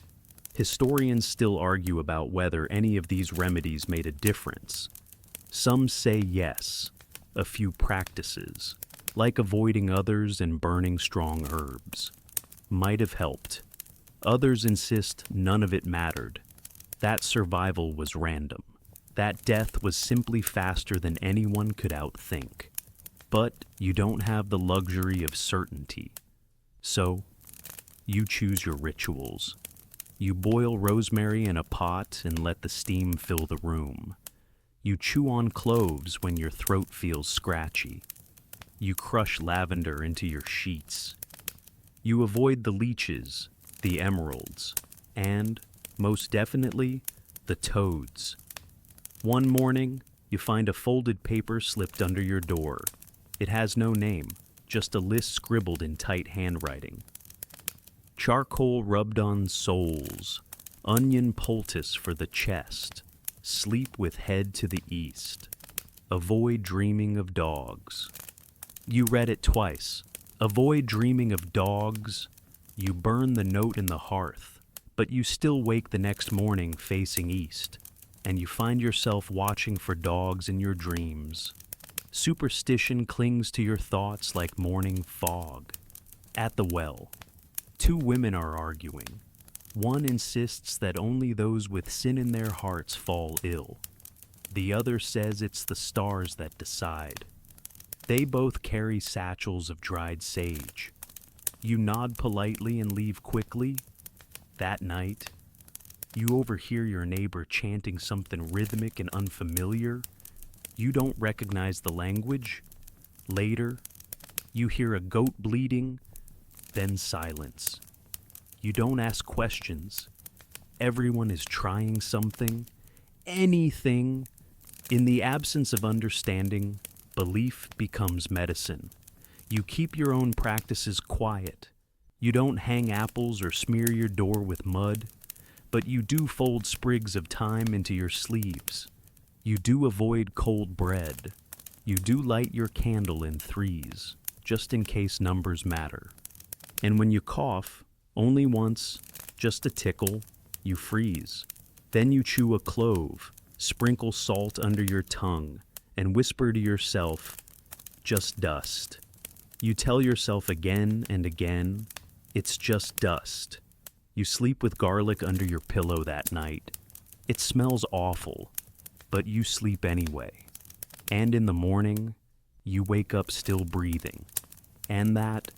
Speaker 1: Historians still argue about whether any of these remedies made a difference. Some say yes, a few practices, like avoiding others and burning strong herbs, might have helped. Others insist none of it mattered. That survival was random. That death was simply faster than anyone could outthink. But you don't have the luxury of certainty. So, you choose your rituals. You boil rosemary in a pot and let the steam fill the room. You chew on cloves when your throat feels scratchy. You crush lavender into your sheets. You avoid the leeches, the emeralds, and, most definitely, the toads. One morning, you find a folded paper slipped under your door. It has no name, just a list scribbled in tight handwriting. Charcoal rubbed on soles, onion poultice for the chest, sleep with head to the east, avoid dreaming of dogs. You read it twice. Avoid dreaming of dogs. You burn the note in the hearth, but you still wake the next morning facing east, and you find yourself watching for dogs in your dreams. Superstition clings to your thoughts like morning fog. At the well, 2 women are arguing. One insists that only those with sin in their hearts fall ill. The other says it's the stars that decide. They both carry satchels of dried sage. You nod politely and leave quickly. That night, you overhear your neighbor chanting something rhythmic and unfamiliar. You don't recognize the language. Later, you hear a goat bleating, then silence. You don't ask questions. Everyone is trying something, anything. In the absence of understanding, belief becomes medicine. You keep your own practices quiet. You don't hang apples or smear your door with mud, but you do fold sprigs of thyme into your sleeves. You do avoid cold bread. You do light your candle in 3s, just in case numbers matter. And when you cough, only once, just a tickle, You freeze. Then you chew a clove, sprinkle salt under your tongue, and whisper to yourself, just dust. You tell yourself again and again, it's just dust. You sleep with garlic under your pillow that night. It smells awful, but you sleep anyway. And in the morning, you wake up still breathing. And that,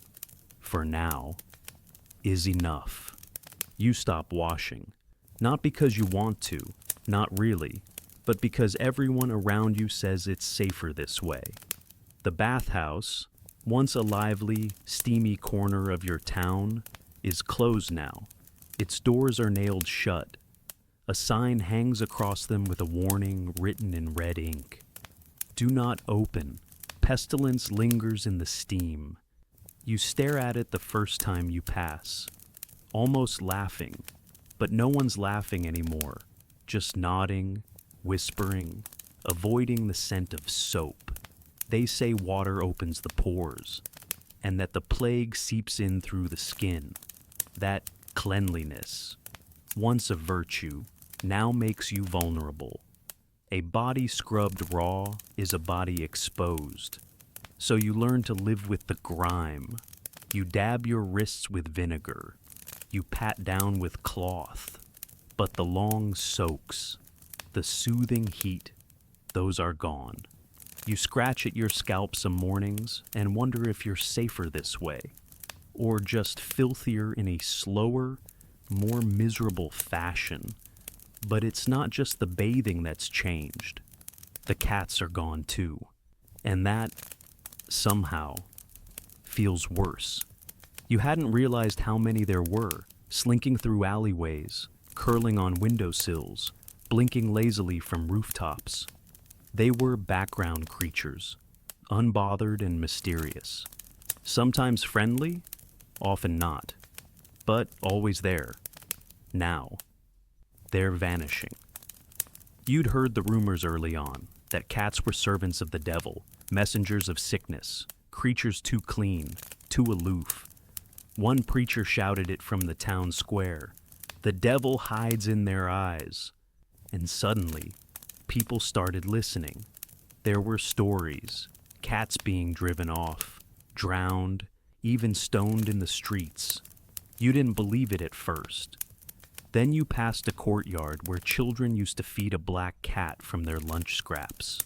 Speaker 1: for now, is enough. You stop washing. Not because you want to, not really, but because everyone around you says it's safer this way. The bathhouse, once a lively, steamy corner of your town, is closed now. Its doors are nailed shut. A sign hangs across them with a warning written in red ink. Do not open. Pestilence lingers in the steam. You stare at it the first time you pass, almost laughing, but no one's laughing anymore, just nodding, whispering, avoiding the scent of soap. They say water opens the pores, and that the plague seeps in through the skin. That cleanliness, once a virtue, now makes you vulnerable. A body scrubbed raw is a body exposed. So you learn to live with the grime. You dab your wrists with vinegar. You pat down with cloth. But the long soaks, the soothing heat, those are gone. You scratch at your scalp some mornings and wonder if you're safer this way, or just filthier in a slower, more miserable fashion. But it's not just the bathing that's changed. The cats are gone too. And that, somehow, feels worse. You hadn't realized how many there were, slinking through alleyways, curling on windowsills, blinking lazily from rooftops. They were background creatures, unbothered and mysterious. Sometimes friendly, often not, but always there. Now, they're vanishing. You'd heard the rumors early on that cats were servants of the devil, messengers of sickness, creatures too clean, too aloof. One preacher shouted it from the town square. The devil hides in their eyes. And suddenly, people started listening. There were stories, cats being driven off, drowned, even stoned in the streets. You didn't believe it at first. Then you passed a courtyard where children used to feed a black cat from their lunch scraps.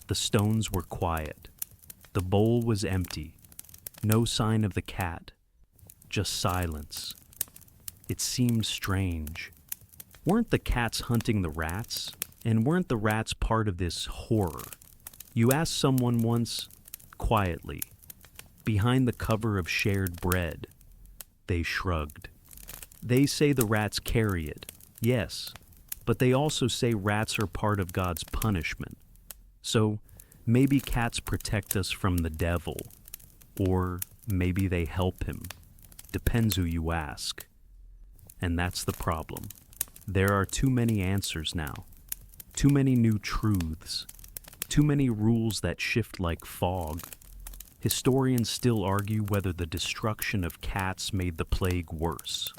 Speaker 1: The stones were quiet. The bowl was empty. No sign of the cat. Just silence. It seemed strange. Weren't the cats hunting the rats? And weren't the rats part of this horror? You asked someone once, quietly, behind the cover of shared bread. They shrugged. They say the rats carry it, yes, but they also say rats are part of God's punishment. So maybe cats protect us from the devil, or maybe they help him. Depends who you ask. And that's the problem. There are too many answers now, too many new truths, too many rules that shift like fog. Historians still argue whether the destruction of cats made the plague worse,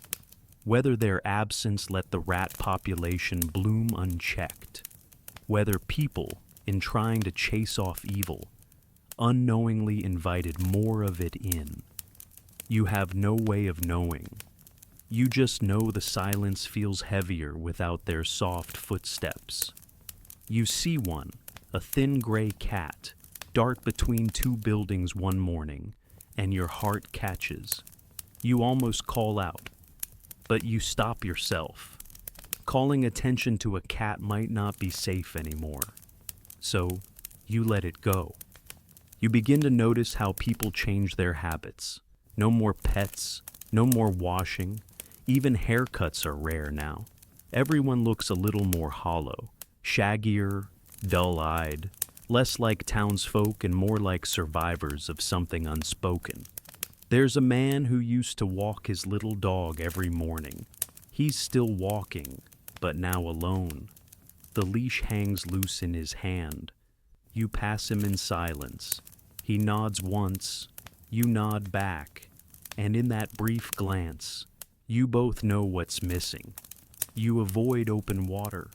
Speaker 1: whether their absence let the rat population bloom unchecked, whether people, in trying to chase off evil, unknowingly invited more of it in. You have no way of knowing. You just know the silence feels heavier without their soft footsteps. You see one, a thin gray cat, dart between two buildings one morning, and your heart catches. You almost call out, but you stop yourself. Calling attention to a cat might not be safe anymore. So, you let it go. You begin to notice how people change their habits. No more pets, no more washing. Even haircuts are rare now. Everyone looks a little more hollow, shaggier, dull-eyed, less like townsfolk and more like survivors of something unspoken. There's a man who used to walk his little dog every morning. He's still walking, but now alone. The leash hangs loose in his hand. You pass him in silence. He nods once, you nod back, and in that brief glance, you both know what's missing. You avoid open water.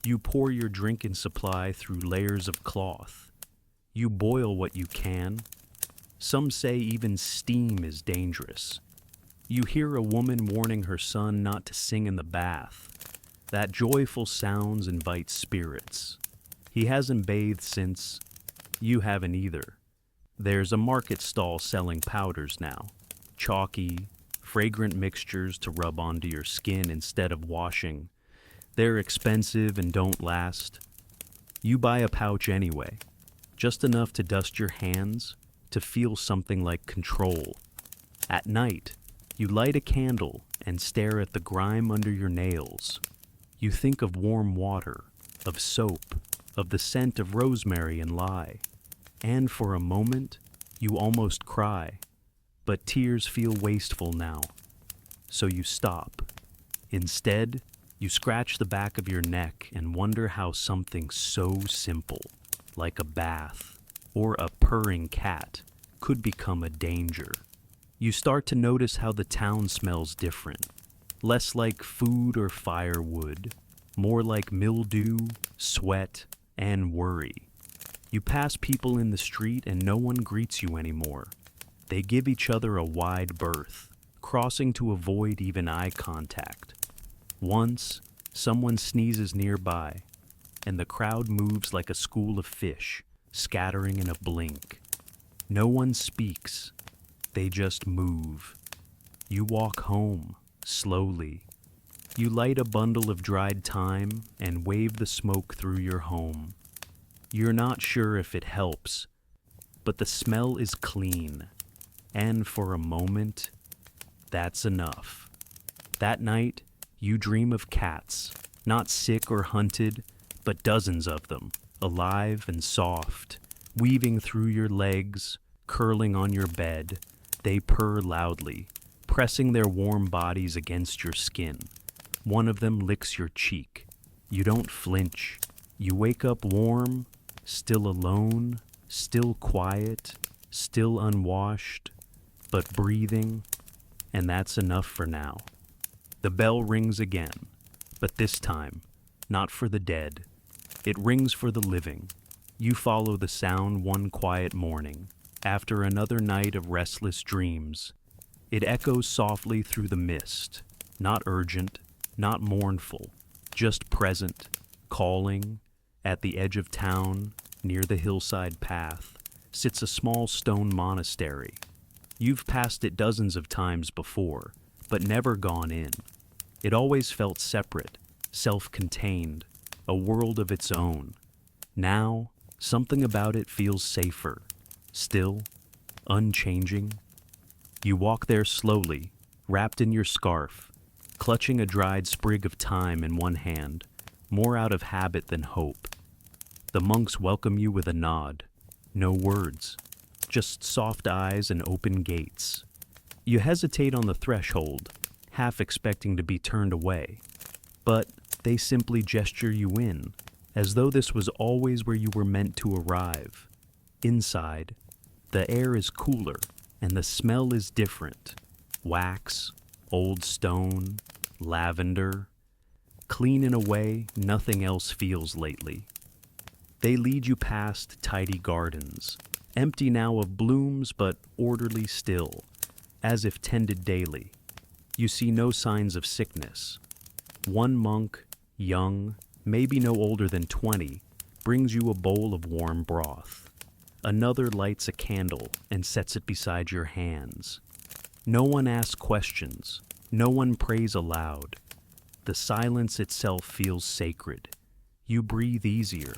Speaker 1: You pour your drinking supply through layers of cloth. You boil what you can. Some say even steam is dangerous. You hear a woman warning her son not to sing in the bath. That joyful sounds invite spirits. He hasn't bathed since. You haven't either. There's a market stall selling powders now. Chalky, fragrant mixtures to rub onto your skin instead of washing. They're expensive and don't last. You buy a pouch anyway, just enough to dust your hands, to feel something like control. At night, you light a candle and stare at the grime under your nails. You think of warm water, of soap, of the scent of rosemary and lye. And for a moment, you almost cry. But tears feel wasteful now. So you stop. Instead, you scratch the back of your neck and wonder how something so simple, like a bath or a purring cat, could become a danger. You start to notice how the town smells different. Less like food or firewood, more like mildew, sweat, and worry. You pass people in the street and no one greets you anymore. They give each other a wide berth, crossing to avoid even eye contact. Once, someone sneezes nearby, and the crowd moves like a school of fish, scattering in a blink. No one speaks. They just move. You walk home, slowly. You light a bundle of dried thyme and wave the smoke through your home. You're not sure if it helps, but the smell is clean. And for a moment, that's enough. That night, you dream of cats, not sick or hunted, but dozens of them, alive and soft, weaving through your legs, curling on your bed. They purr loudly, pressing their warm bodies against your skin. One of them licks your cheek. You don't flinch. You wake up warm, still alone, still quiet, still unwashed, but breathing, and that's enough for now. The bell rings again, but this time, not for the dead. It rings for the living. You follow the sound one quiet morning, after another night of restless dreams. It echoes softly through the mist, not urgent, not mournful, just present, calling. At the edge of town, near the hillside path, sits a small stone monastery. You've passed it dozens of times before, but never gone in. It always felt separate, self-contained, a world of its own. Now, something about it feels safer, still, unchanging. You walk there slowly, wrapped in your scarf, clutching a dried sprig of thyme in one hand, more out of habit than hope. The monks welcome you with a nod. No words, just soft eyes and open gates. You hesitate on the threshold, half expecting to be turned away. But they simply gesture you in, as though this was always where you were meant to arrive. Inside, the air is cooler, and the smell is different. Wax, old stone, lavender. Clean in a way nothing else feels lately. They lead you past tidy gardens, empty now of blooms but orderly still, as if tended daily. You see no signs of sickness. One monk, young, maybe no older than 20, brings you a bowl of warm broth. Another lights a candle and sets it beside your hands. No one asks questions. No one prays aloud. The silence itself feels sacred. You breathe easier.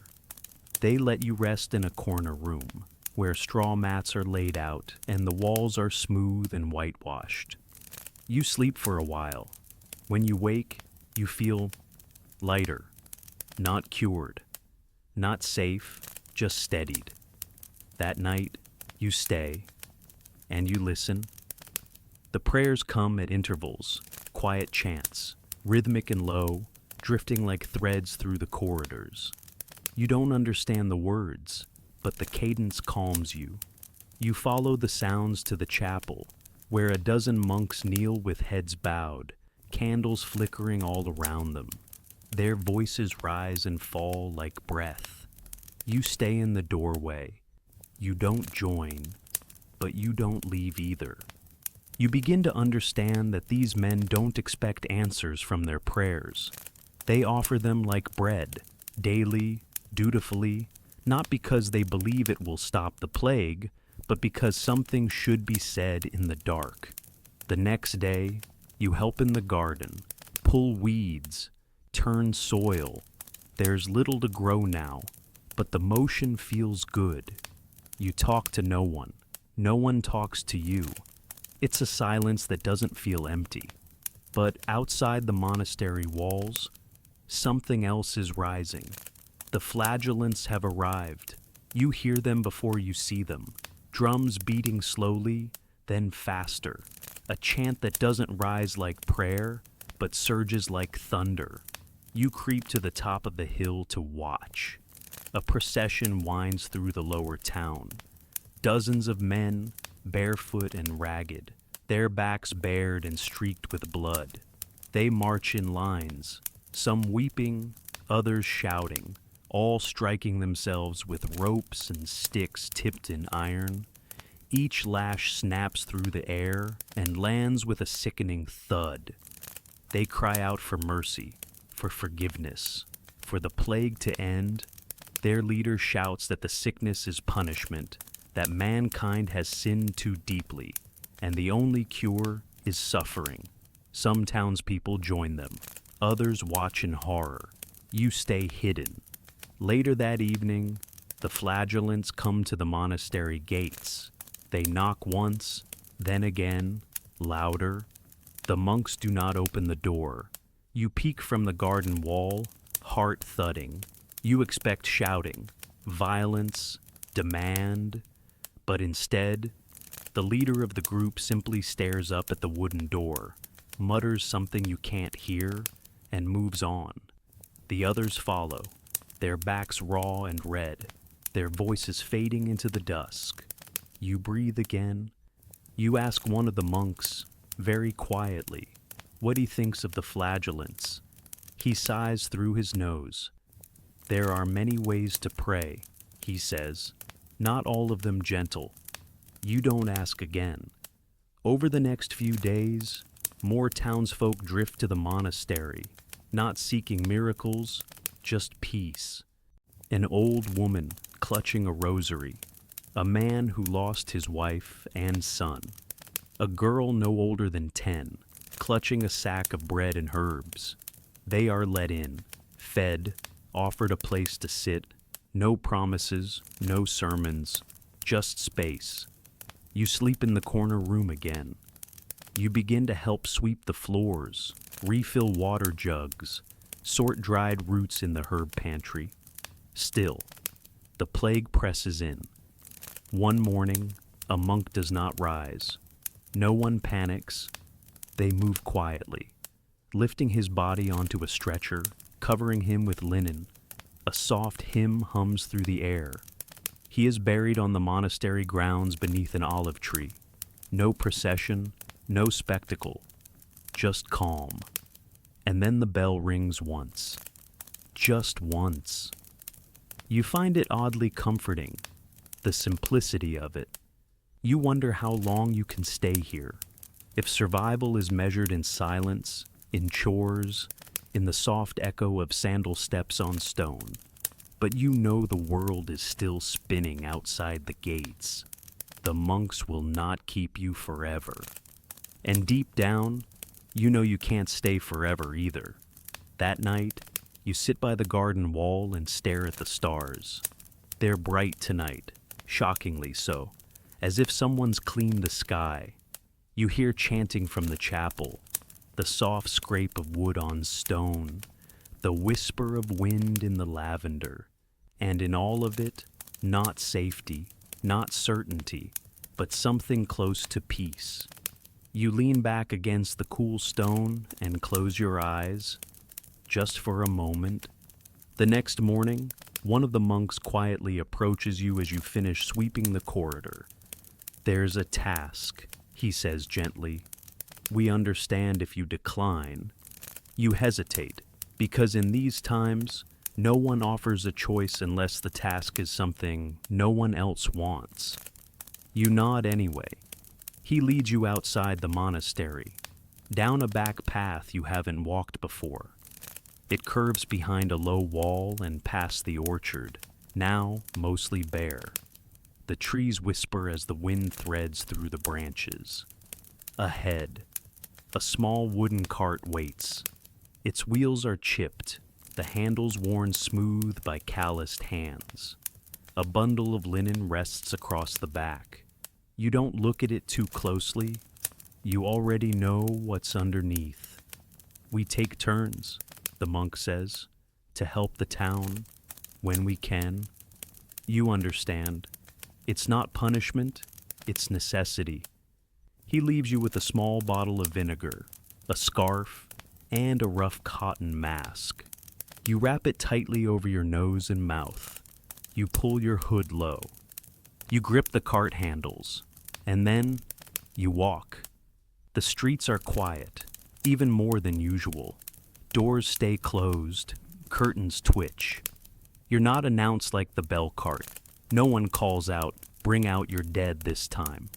Speaker 1: They let you rest in a corner room, where straw mats are laid out and the walls are smooth and whitewashed. You sleep for a while. When you wake, you feel lighter, not cured, not safe, just steadied. That night, you stay, and you listen. The prayers come at intervals, quiet chants, rhythmic and low, drifting like threads through the corridors. You don't understand the words, but the cadence calms you. You follow the sounds to the chapel, where a dozen monks kneel with heads bowed, candles flickering all around them. Their voices rise and fall like breath. You stay in the doorway. You don't join, but you don't leave either. You begin to understand that these men don't expect answers from their prayers. They offer them like bread, daily, dutifully, not because they believe it will stop the plague, but because something should be said in the dark. The next day, you help in the garden, pull weeds, turn soil. There's little to grow now, but the motion feels good. You talk to no one. No one talks to you. It's a silence that doesn't feel empty. But outside the monastery walls, something else is rising. The flagellants have arrived. You hear them before you see them. Drums beating slowly, then faster. A chant that doesn't rise like prayer, but surges like thunder. You creep to the top of the hill to watch. A procession winds through the lower town. Dozens of men, barefoot and ragged, their backs bared and streaked with blood. They march in lines, some weeping, others shouting, all striking themselves with ropes and sticks tipped in iron. Each lash snaps through the air and lands with a sickening thud. They cry out for mercy, for forgiveness, for the plague to end. Their leader shouts that the sickness is punishment, that mankind has sinned too deeply, and the only cure is suffering. Some townspeople join them. Others watch in horror. You stay hidden. Later that evening, the flagellants come to the monastery gates. They knock once, then again, louder. The monks do not open the door. You peek from the garden wall, heart thudding. You expect shouting, violence, demand, but instead, the leader of the group simply stares up at the wooden door, mutters something you can't hear, and moves on. The others follow, their backs raw and red, their voices fading into the dusk. You breathe again. You ask one of the monks, very quietly, what he thinks of the flagellants. He sighs through his nose. There are many ways to pray, he says, not all of them gentle. You don't ask again. Over the next few days, more townsfolk drift to the monastery, not seeking miracles, just peace. An old woman clutching a rosary, a man who lost his wife and son, a girl no older than 10, clutching a sack of bread and herbs. They are let in, fed, offered a place to sit, no promises, no sermons, just space. You sleep in the corner room again. You begin to help sweep the floors, refill water jugs, sort dried roots in the herb pantry. Still, the plague presses in. One morning, a monk does not rise. No one panics. They move quietly, lifting his body onto a stretcher, covering him with linen. A soft hymn hums through the air. He is buried on the monastery grounds beneath an olive tree. No procession, no spectacle, just calm. And then the bell rings once. Just once. You find it oddly comforting, the simplicity of it. You wonder how long you can stay here, if survival is measured in silence, in chores, in the soft echo of sandal steps on stone. But you know the world is still spinning outside the gates. The monks will not keep you forever. And deep down, you know you can't stay forever either. That night, you sit by the garden wall and stare at the stars. They're bright tonight, shockingly so, as if someone's cleaned the sky. You hear chanting from the chapel, the soft scrape of wood on stone, the whisper of wind in the lavender, and in all of it, not safety, not certainty, but something close to peace. You lean back against the cool stone and close your eyes, just for a moment. The next morning, one of the monks quietly approaches you as you finish sweeping the corridor. There's a task, he says gently. We understand if you decline. You hesitate, because in these times, no one offers a choice unless the task is something no one else wants. You nod anyway. He leads you outside the monastery, down a back path you haven't walked before. It curves behind a low wall and past the orchard, now mostly bare. The trees whisper as the wind threads through the branches. Ahead, a small wooden cart waits. Its wheels are chipped, the handles worn smooth by calloused hands. A bundle of linen rests across the back. You don't look at it too closely. You already know what's underneath. We take turns, the monk says, to help the town when we can. You understand. It's not punishment, it's necessity. He leaves you with a small bottle of vinegar, a scarf, and a rough cotton mask. You wrap it tightly over your nose and mouth. You pull your hood low. You grip the cart handles, and then you walk. The streets are quiet, even more than usual. Doors stay closed, curtains twitch. You're not announced like the bell cart. No one calls out, "Bring out your dead this time."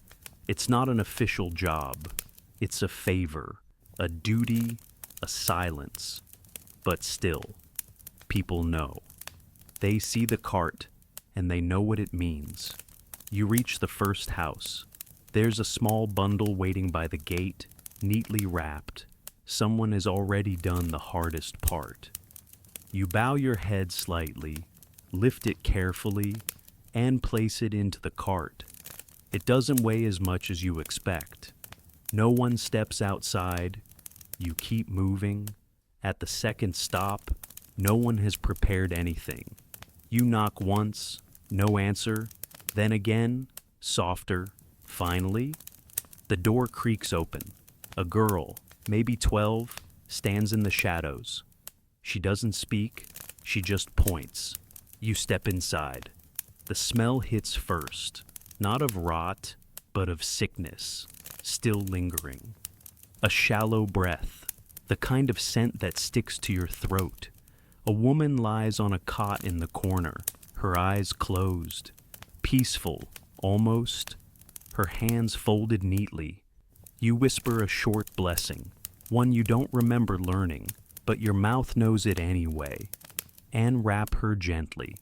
Speaker 1: It's not an official job. It's a favor, a duty, a silence. But still, people know. They see the cart, and they know what it means. You reach the first house. There's a small bundle waiting by the gate, neatly wrapped. Someone has already done the hardest part. You bow your head slightly, lift it carefully, and place it into the cart. It doesn't weigh as much as you expect. No one steps outside. You keep moving. At the second stop, no one has prepared anything. You knock once, no answer. Then again, softer. Finally, the door creaks open. A girl, maybe 12, stands in the shadows. She doesn't speak, she just points. You step inside. The smell hits first, not of rot, but of sickness, still lingering. A shallow breath, the kind of scent that sticks to your throat. A woman lies on a cot in the corner, her eyes closed, peaceful, almost, her hands folded neatly. You whisper a short blessing, one you don't remember learning, but your mouth knows it anyway, and wrap her gently.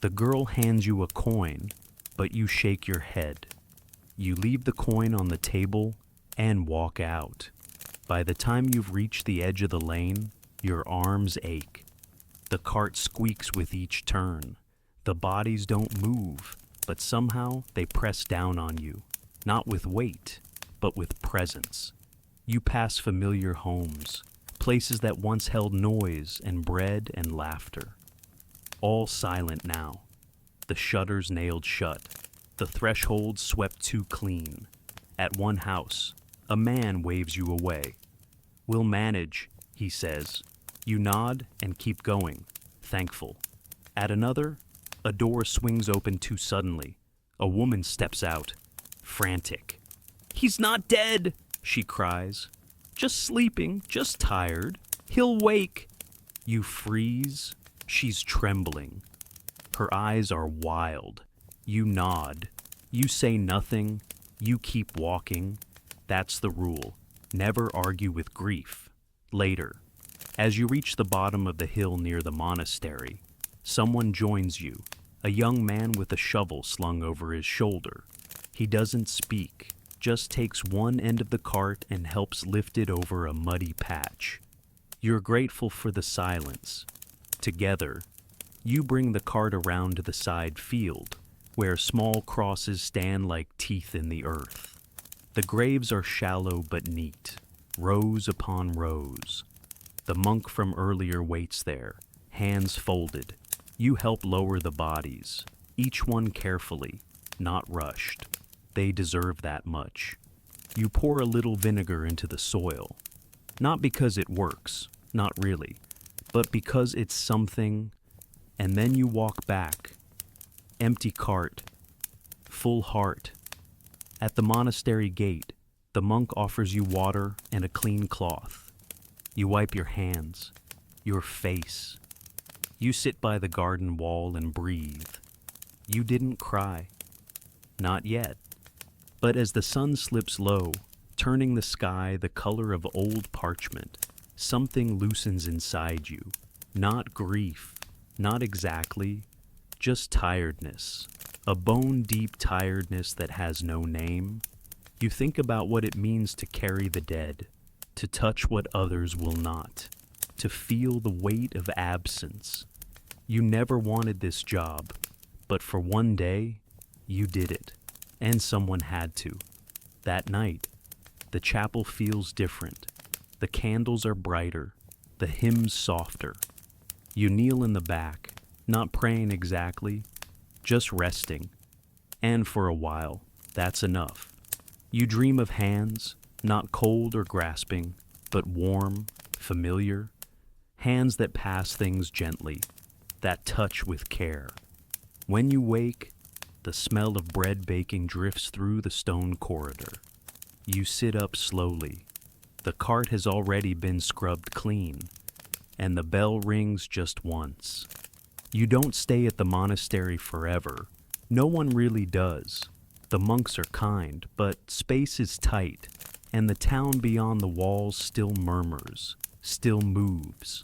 Speaker 1: The girl hands you a coin, but you shake your head. You leave the coin on the table and walk out. By the time you've reached the edge of the lane, your arms ache. The cart squeaks with each turn. The bodies don't move, but somehow they press down on you, not with weight, but with presence. You pass familiar homes, places that once held noise and bread and laughter. All silent now, the shutters nailed shut, the threshold swept too clean. At one house, a man waves you away. "We'll manage," he says. You nod and keep going, thankful. At another, a door swings open too suddenly. A woman steps out, frantic. "He's not dead," she cries. "Just sleeping, just tired. He'll wake." You freeze. She's trembling. Her eyes are wild. You nod. You say nothing. You keep walking. That's the rule. Never argue with grief. Later, as you reach the bottom of the hill near the monastery, someone joins you, a young man with a shovel slung over his shoulder. He doesn't speak, just takes one end of the cart and helps lift it over a muddy patch. You're grateful for the silence. Together, you bring the cart around to the side field, where small crosses stand like teeth in the earth. The graves are shallow but neat, rows upon rows. The monk from earlier waits there, hands folded. You help lower the bodies, each one carefully, not rushed. They deserve that much. You pour a little vinegar into the soil, not because it works, not really, but because it's something, and then you walk back. Empty cart, full heart. At the monastery gate, the The monk offers you water and a clean cloth. You wipe your hands, your face. You sit by the garden wall and breathe. You didn't cry. Not yet. But as the sun slips low, turning the sky the color of old parchment, something loosens inside you. Not grief, not exactly, just tiredness. A bone-deep tiredness that has no name. You think about what it means to carry the dead, to touch what others will not, to feel the weight of absence. You never wanted this job, but for one day, you did it, and someone had to. That night, the chapel feels different. The candles are brighter, the hymns softer. You kneel in the back, not praying exactly, just resting. And for a while, that's enough. You dream of hands, not cold or grasping, but warm, familiar. Hands that pass things gently, that touch with care. When you wake, the smell of bread baking drifts through the stone corridor. You sit up slowly. The cart has already been scrubbed clean, and the bell rings just once. You don't stay at the monastery forever. No one really does. The monks are kind, but space is tight, and the town beyond the walls still murmurs, still moves.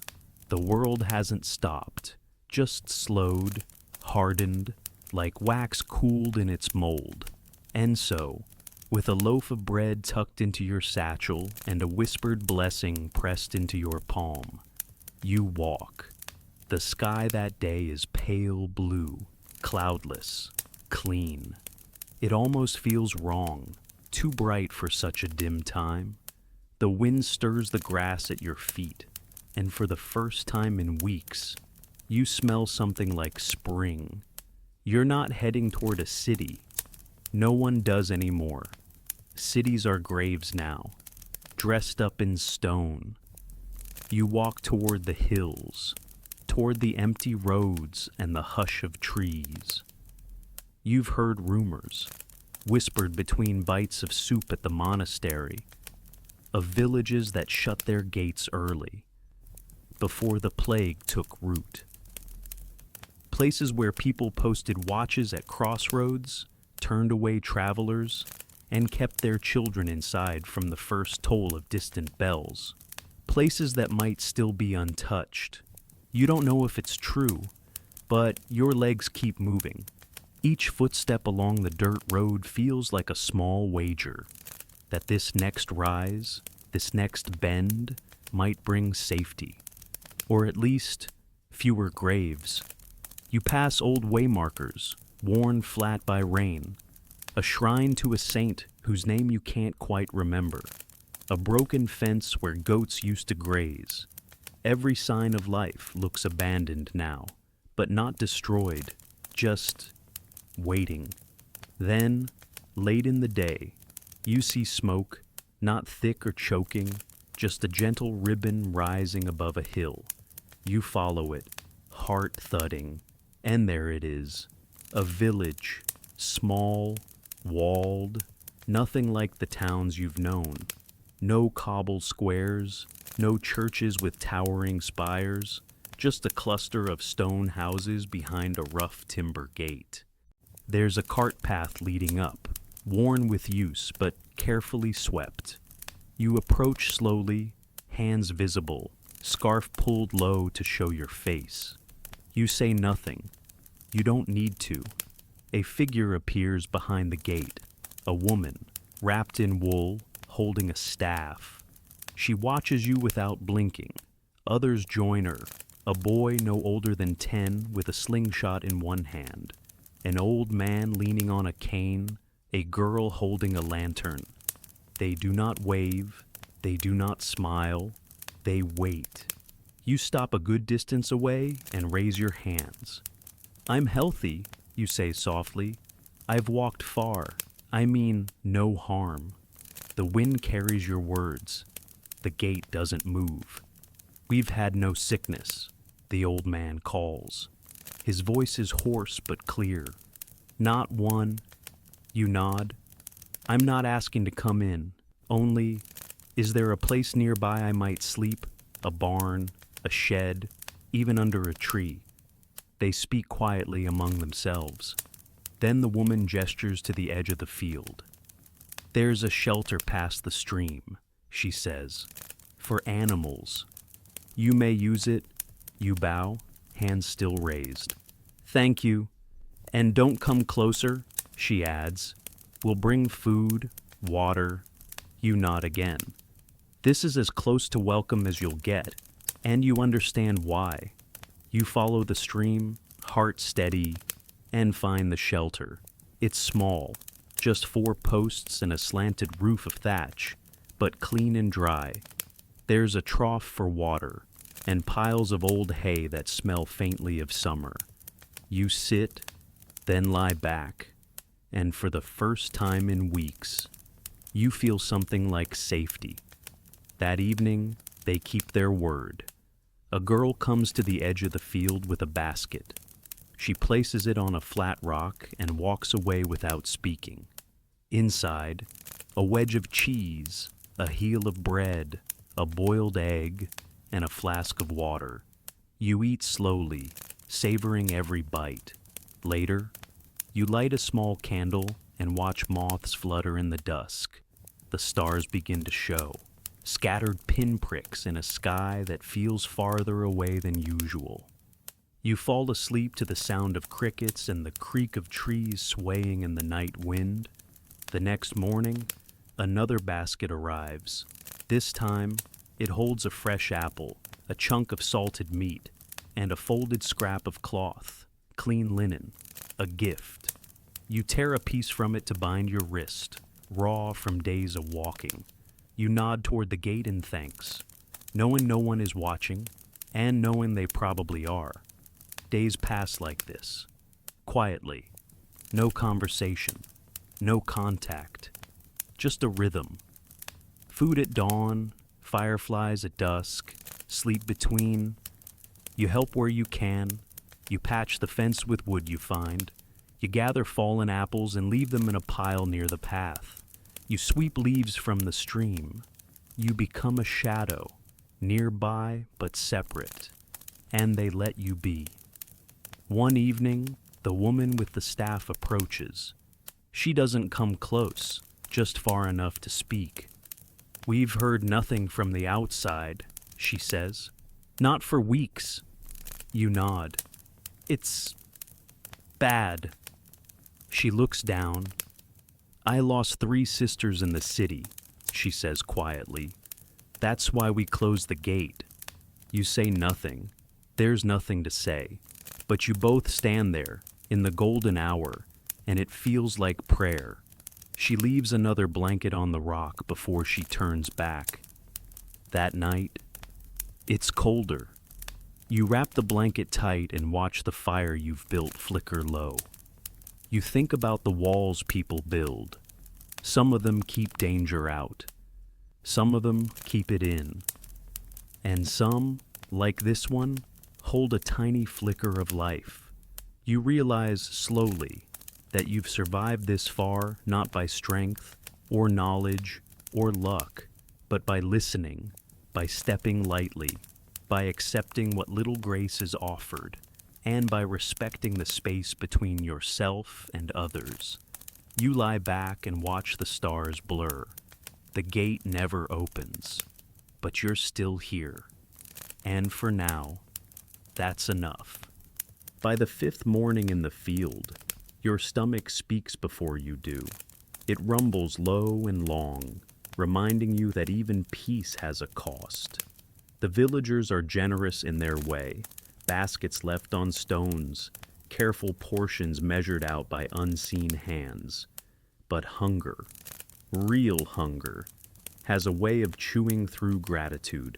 Speaker 1: The world hasn't stopped, just slowed, hardened, like wax cooled in its mold. And so, with a loaf of bread tucked into your satchel and a whispered blessing pressed into your palm, you walk. The sky that day is pale blue, cloudless, clean. It almost feels wrong, too bright for such a dim time. The wind stirs the grass at your feet, and for the first time in weeks, you smell something like spring. You're not heading toward a city. No one does anymore. Cities are graves now, dressed up in stone. You walk toward the hills, toward the empty roads and the hush of trees. You've heard rumors, whispered between bites of soup at the monastery, of villages that shut their gates early, before the plague took root. Places where people posted watches at crossroads, turned away travelers, and kept their children inside from the first toll of distant bells. Places that might still be untouched. You don't know if it's true, but your legs keep moving. Each footstep along the dirt road feels like a small wager that this next rise, this next bend, might bring safety, or at least fewer graves. You pass old waymarkers, worn flat by rain, a shrine to a saint whose name you can't quite remember, a broken fence where goats used to graze. Every sign of life looks abandoned now, but not destroyed, just waiting. Then, late in the day, you see smoke, not thick or choking, just a gentle ribbon rising above a hill. You follow it, heart thudding, and there it is, a village, small, walled, nothing like the towns you've known. No cobbled squares, no churches with towering spires, just a cluster of stone houses behind a rough timber gate. There's a cart path leading up, worn with use but carefully swept. You approach slowly, hands visible, scarf pulled low to show your face. You say nothing. You don't need to. A figure appears behind the gate, a woman, wrapped in wool, holding a staff. She watches you without blinking. Others join her, a boy no older than 10 with a slingshot in one hand, an old man leaning on a cane, a girl holding a lantern. They do not wave, they do not smile, they wait. You stop a good distance away and raise your hands. "I'm healthy," you say softly. "I've walked far. I mean, no harm." The wind carries your words. The gate doesn't move. "We've had no sickness," the old man calls. His voice is hoarse but clear. "Not one." You nod. "I'm not asking to come in. Only, is there a place nearby I might sleep? A barn, a shed, even under a tree? They speak quietly among themselves. Then the woman gestures to the edge of the field. There's a shelter past the stream, she says, for animals. You may use it. You bow, hands still raised. Thank you. And don't come closer, she adds. We'll bring food, water. You nod again. This is as close to welcome as you'll get, and you understand why. You follow the stream, heart steady, and find the shelter. It's small, just 4 posts and a slanted roof of thatch, but clean and dry. There's a trough for water, and piles of old hay that smell faintly of summer. You sit, then lie back, and for the first time in weeks, you feel something like safety. That evening, they keep their word. A girl comes to the edge of the field with a basket. She places it on a flat rock and walks away without speaking. Inside, a wedge of cheese, a heel of bread, a boiled egg, and a flask of water. You eat slowly, savoring every bite. Later, you light a small candle and watch moths flutter in the dusk. The stars begin to show, scattered pinpricks in a sky that feels farther away than usual. You fall asleep to the sound of crickets and the creak of trees swaying in the night wind. The next morning, another basket arrives. This time, it holds a fresh apple, a chunk of salted meat, and a folded scrap of cloth, clean linen, a gift. You tear a piece from it to bind your wrist, raw from days of walking. You nod toward the gate in thanks, knowing no one is watching, and knowing they probably are. Days pass like this, quietly, no conversation, no contact, just a rhythm. Food at dawn, fireflies at dusk, sleep between. You help where you can, you patch the fence with wood you find. You gather fallen apples and leave them in a pile near the path. You sweep leaves from the stream. You become a shadow, nearby but separate, and they let you be. One evening, the woman with the staff approaches. She doesn't come close, just far enough to speak. We've heard nothing from the outside, she says. Not for weeks. You nod. It's bad. She looks down. I lost 3 sisters in the city, she says quietly. That's why we closed the gate. You say nothing. There's nothing to say. But you both stand there, in the golden hour, and it feels like prayer. She leaves another blanket on the rock before she turns back. That night, it's colder. You wrap the blanket tight and watch the fire you've built flicker low. You think about the walls people build. Some of them keep danger out. Some of them keep it in. And some, like this one, hold a tiny flicker of life. You realize slowly that you've survived this far not by strength or knowledge or luck, but by listening, by stepping lightly, by accepting what little grace is offered, and by respecting the space between yourself and others. You lie back and watch the stars blur. The gate never opens, but you're still here. And for now, that's enough. By the 5th morning in the field, your stomach speaks before you do. It rumbles low and long, reminding you that even peace has a cost. The villagers are generous in their way, baskets left on stones, careful portions measured out by unseen hands. But hunger, real hunger, has a way of chewing through gratitude.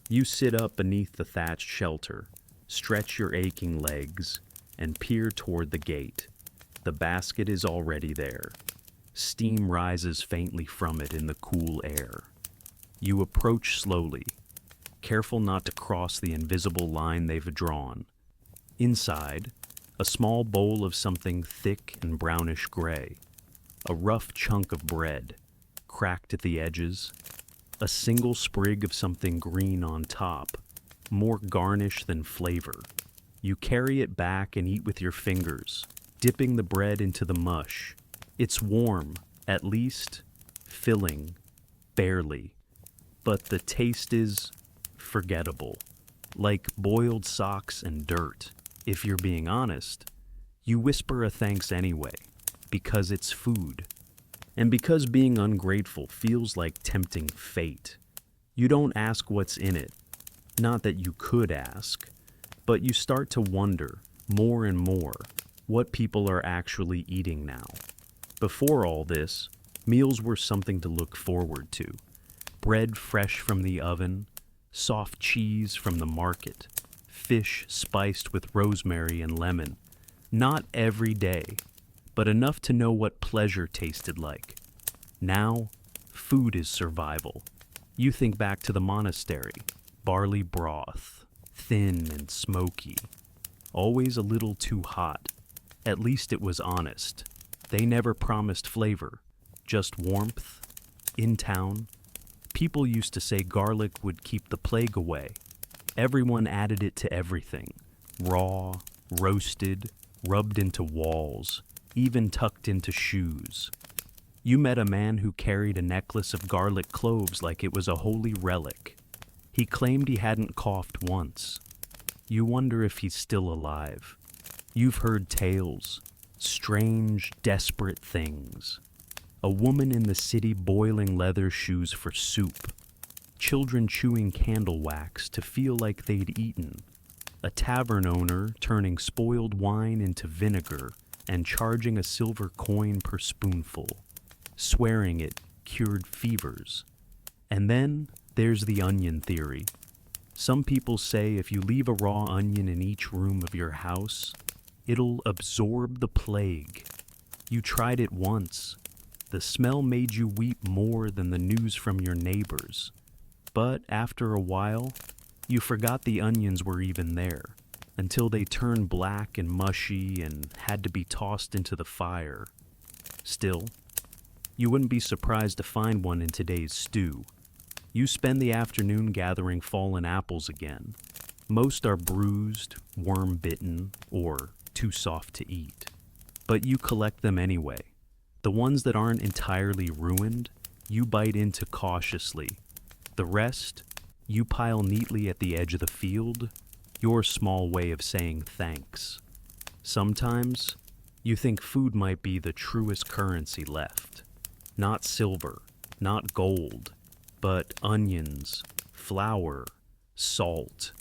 Speaker 1: You sit up beneath the thatched shelter, stretch your aching legs, and peer toward the gate. The basket is already there. Steam rises faintly from it in the cool air. You approach slowly, careful not to cross the invisible line they've drawn. Inside, a small bowl of something thick and brownish gray. A rough chunk of bread, cracked at the edges, a single sprig of something green on top, more garnish than flavor. You carry it back and eat with your fingers, dipping the bread into the mush. It's warm, at least, filling, barely, but the taste is forgettable, like boiled socks and dirt. If you're being honest, you whisper a thanks anyway, because it's food. And because being ungrateful feels like tempting fate, you don't ask what's in it. Not that you could ask, but you start to wonder, more and more, what people are actually eating now. Before all this, meals were something to look forward to. Bread fresh from the oven, soft cheese from the market, fish spiced with rosemary and lemon. Not every day, but enough to know what pleasure tasted like. Now, food is survival. You think back to the monastery, barley broth, thin and smoky, always a little too hot. At least it was honest. They never promised flavor, just warmth. In town, people used to say garlic would keep the plague away. Everyone added it to everything, raw, roasted, rubbed into walls, even tucked into shoes. You met a man who carried a necklace of garlic cloves like it was a holy relic. He claimed he hadn't coughed once. You wonder if he's still alive. You've heard tales, strange, desperate things. A woman in the city boiling leather shoes for soup. Children chewing candle wax to feel like they'd eaten. A tavern owner turning spoiled wine into vinegar and charging a silver coin per spoonful, swearing it cured fevers. And then there's the onion theory. Some people say if you leave a raw onion in each room of your house, it'll absorb the plague. You tried it once. The smell made you weep more than the news from your neighbors. But after a while, you forgot the onions were even there, until they turned black and mushy and had to be tossed into the fire. Still, you wouldn't be surprised to find one in today's stew. You spend the afternoon gathering fallen apples again. Most are bruised, worm-bitten, or too soft to eat. But you collect them anyway. The ones that aren't entirely ruined, you bite into cautiously. The rest, you pile neatly at the edge of the field, your small way of saying thanks. Sometimes, you think food might be the truest currency left. Not silver, not gold, but onions, flour, salt.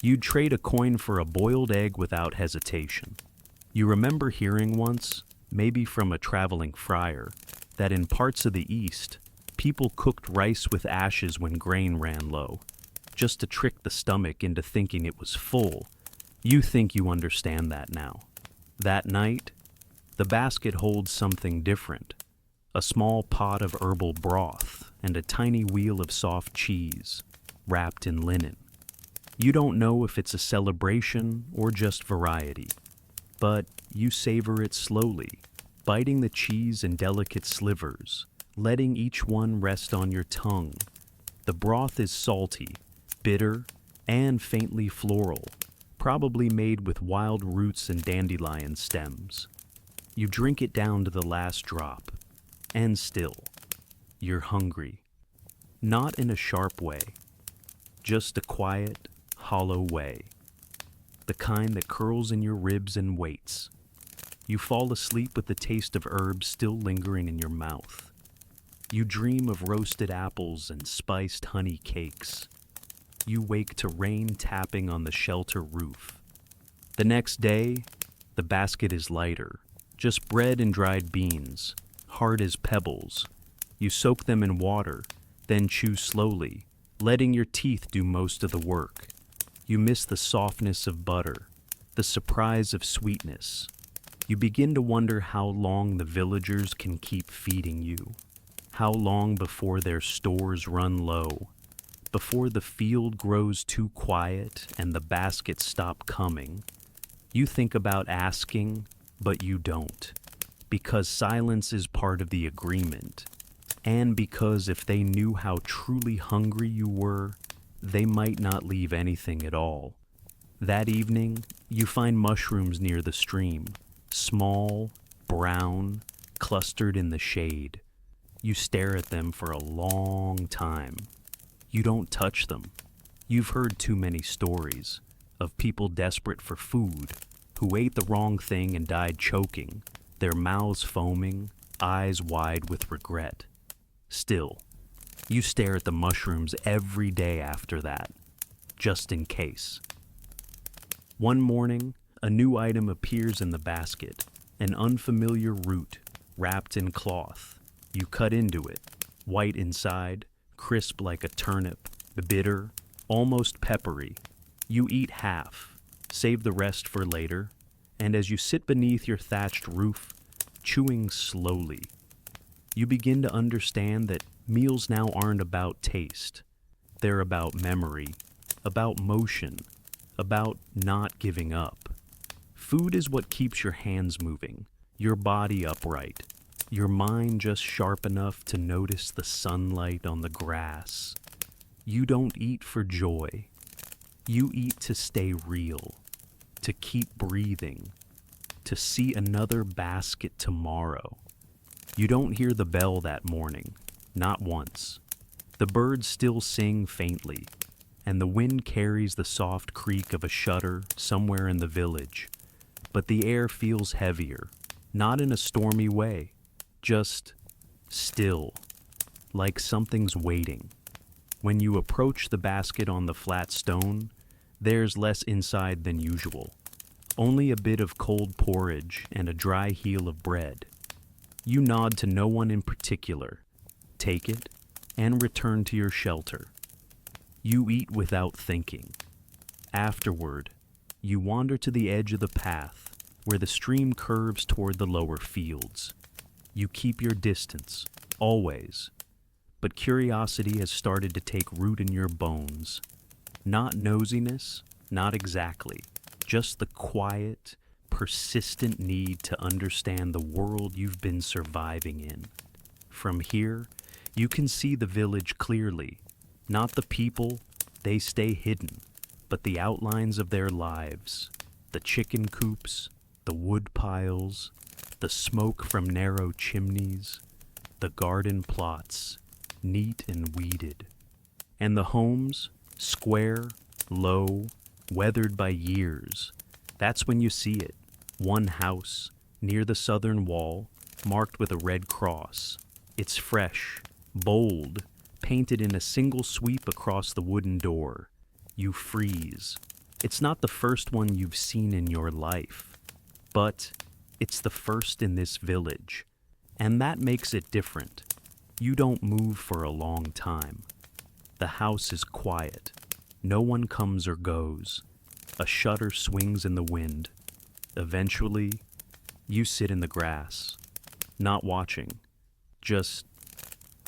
Speaker 1: You'd trade a coin for a boiled egg without hesitation. You remember hearing once, maybe from a traveling friar, that in parts of the East, people cooked rice with ashes when grain ran low, just to trick the stomach into thinking it was full. You think you understand that now. That night, the basket holds something different. A small pot of herbal broth and a tiny wheel of soft cheese, wrapped in linen. You don't know if it's a celebration or just variety, but you savor it slowly, biting the cheese in delicate slivers, letting each one rest on your tongue. The broth is salty, bitter, and faintly floral, probably made with wild roots and dandelion stems. You drink it down to the last drop, and still, you're hungry. Not in a sharp way, just a quiet, hollow way. The kind that curls in your ribs and waits. You fall asleep with the taste of herbs still lingering in your mouth. You dream of roasted apples and spiced honey cakes. You wake to rain tapping on the shelter roof. The next day, the basket is lighter, just bread and dried beans, hard as pebbles. You soak them in water, then chew slowly, letting your teeth do most of the work. You miss the softness of butter, the surprise of sweetness. You begin to wonder how long the villagers can keep feeding you. How long before their stores run low, before the field grows too quiet and the baskets stop coming. You think about asking, but you don't, because silence is part of the agreement. and because if they knew how truly hungry you were, they might not leave anything at all. That evening, you find mushrooms near the stream, small, brown, clustered in the shade. You stare at them for a long time. You don't touch them. You've heard too many stories of people desperate for food who ate the wrong thing and died choking, their mouths foaming, eyes wide with regret. Still, you stare at the mushrooms every day after that, just in case. One morning, a new item appears in the basket, an unfamiliar root wrapped in cloth. You cut into it, white inside, crisp like a turnip, bitter, almost peppery. You eat half, save the rest for later, and as you sit beneath your thatched roof, chewing slowly, you begin to understand that meals now aren't about taste. They're about memory, about motion, about not giving up. Food is what keeps your hands moving, your body upright, your mind just sharp enough to notice the sunlight on the grass. You don't eat for joy. You eat to stay real, to keep breathing, to see another basket tomorrow. You don't hear the bell that morning, not once. The birds still sing faintly, and the wind carries the soft creak of a shutter somewhere in the village. But the air feels heavier, not in a stormy way, just still, like something's waiting. When you approach the basket on the flat stone, there's less inside than usual. Only a bit of cold porridge and a dry heel of bread. You nod to no one in particular, take it, and return to your shelter. You eat without thinking. Afterward, you wander to the edge of the path, where the stream curves toward the lower fields. You keep your distance, always, but curiosity has started to take root in your bones. Not nosiness, not exactly, just the quiet, persistent need to understand the world you've been surviving in. From here, you can see the village clearly, not the people, they stay hidden, but the outlines of their lives, the chicken coops, the wood piles, the smoke from narrow chimneys, the garden plots, neat and weeded. And the homes, square, low, weathered by years. That's when you see it. One house, near the southern wall, marked with a red cross. It's fresh, bold, painted in a single sweep across the wooden door. You freeze. It's not the first one you've seen in your life, but it's the first in this village, and that makes it different. You don't move for a long time. The house is quiet. No one comes or goes. A shutter swings in the wind. Eventually, you sit in the grass, not watching, just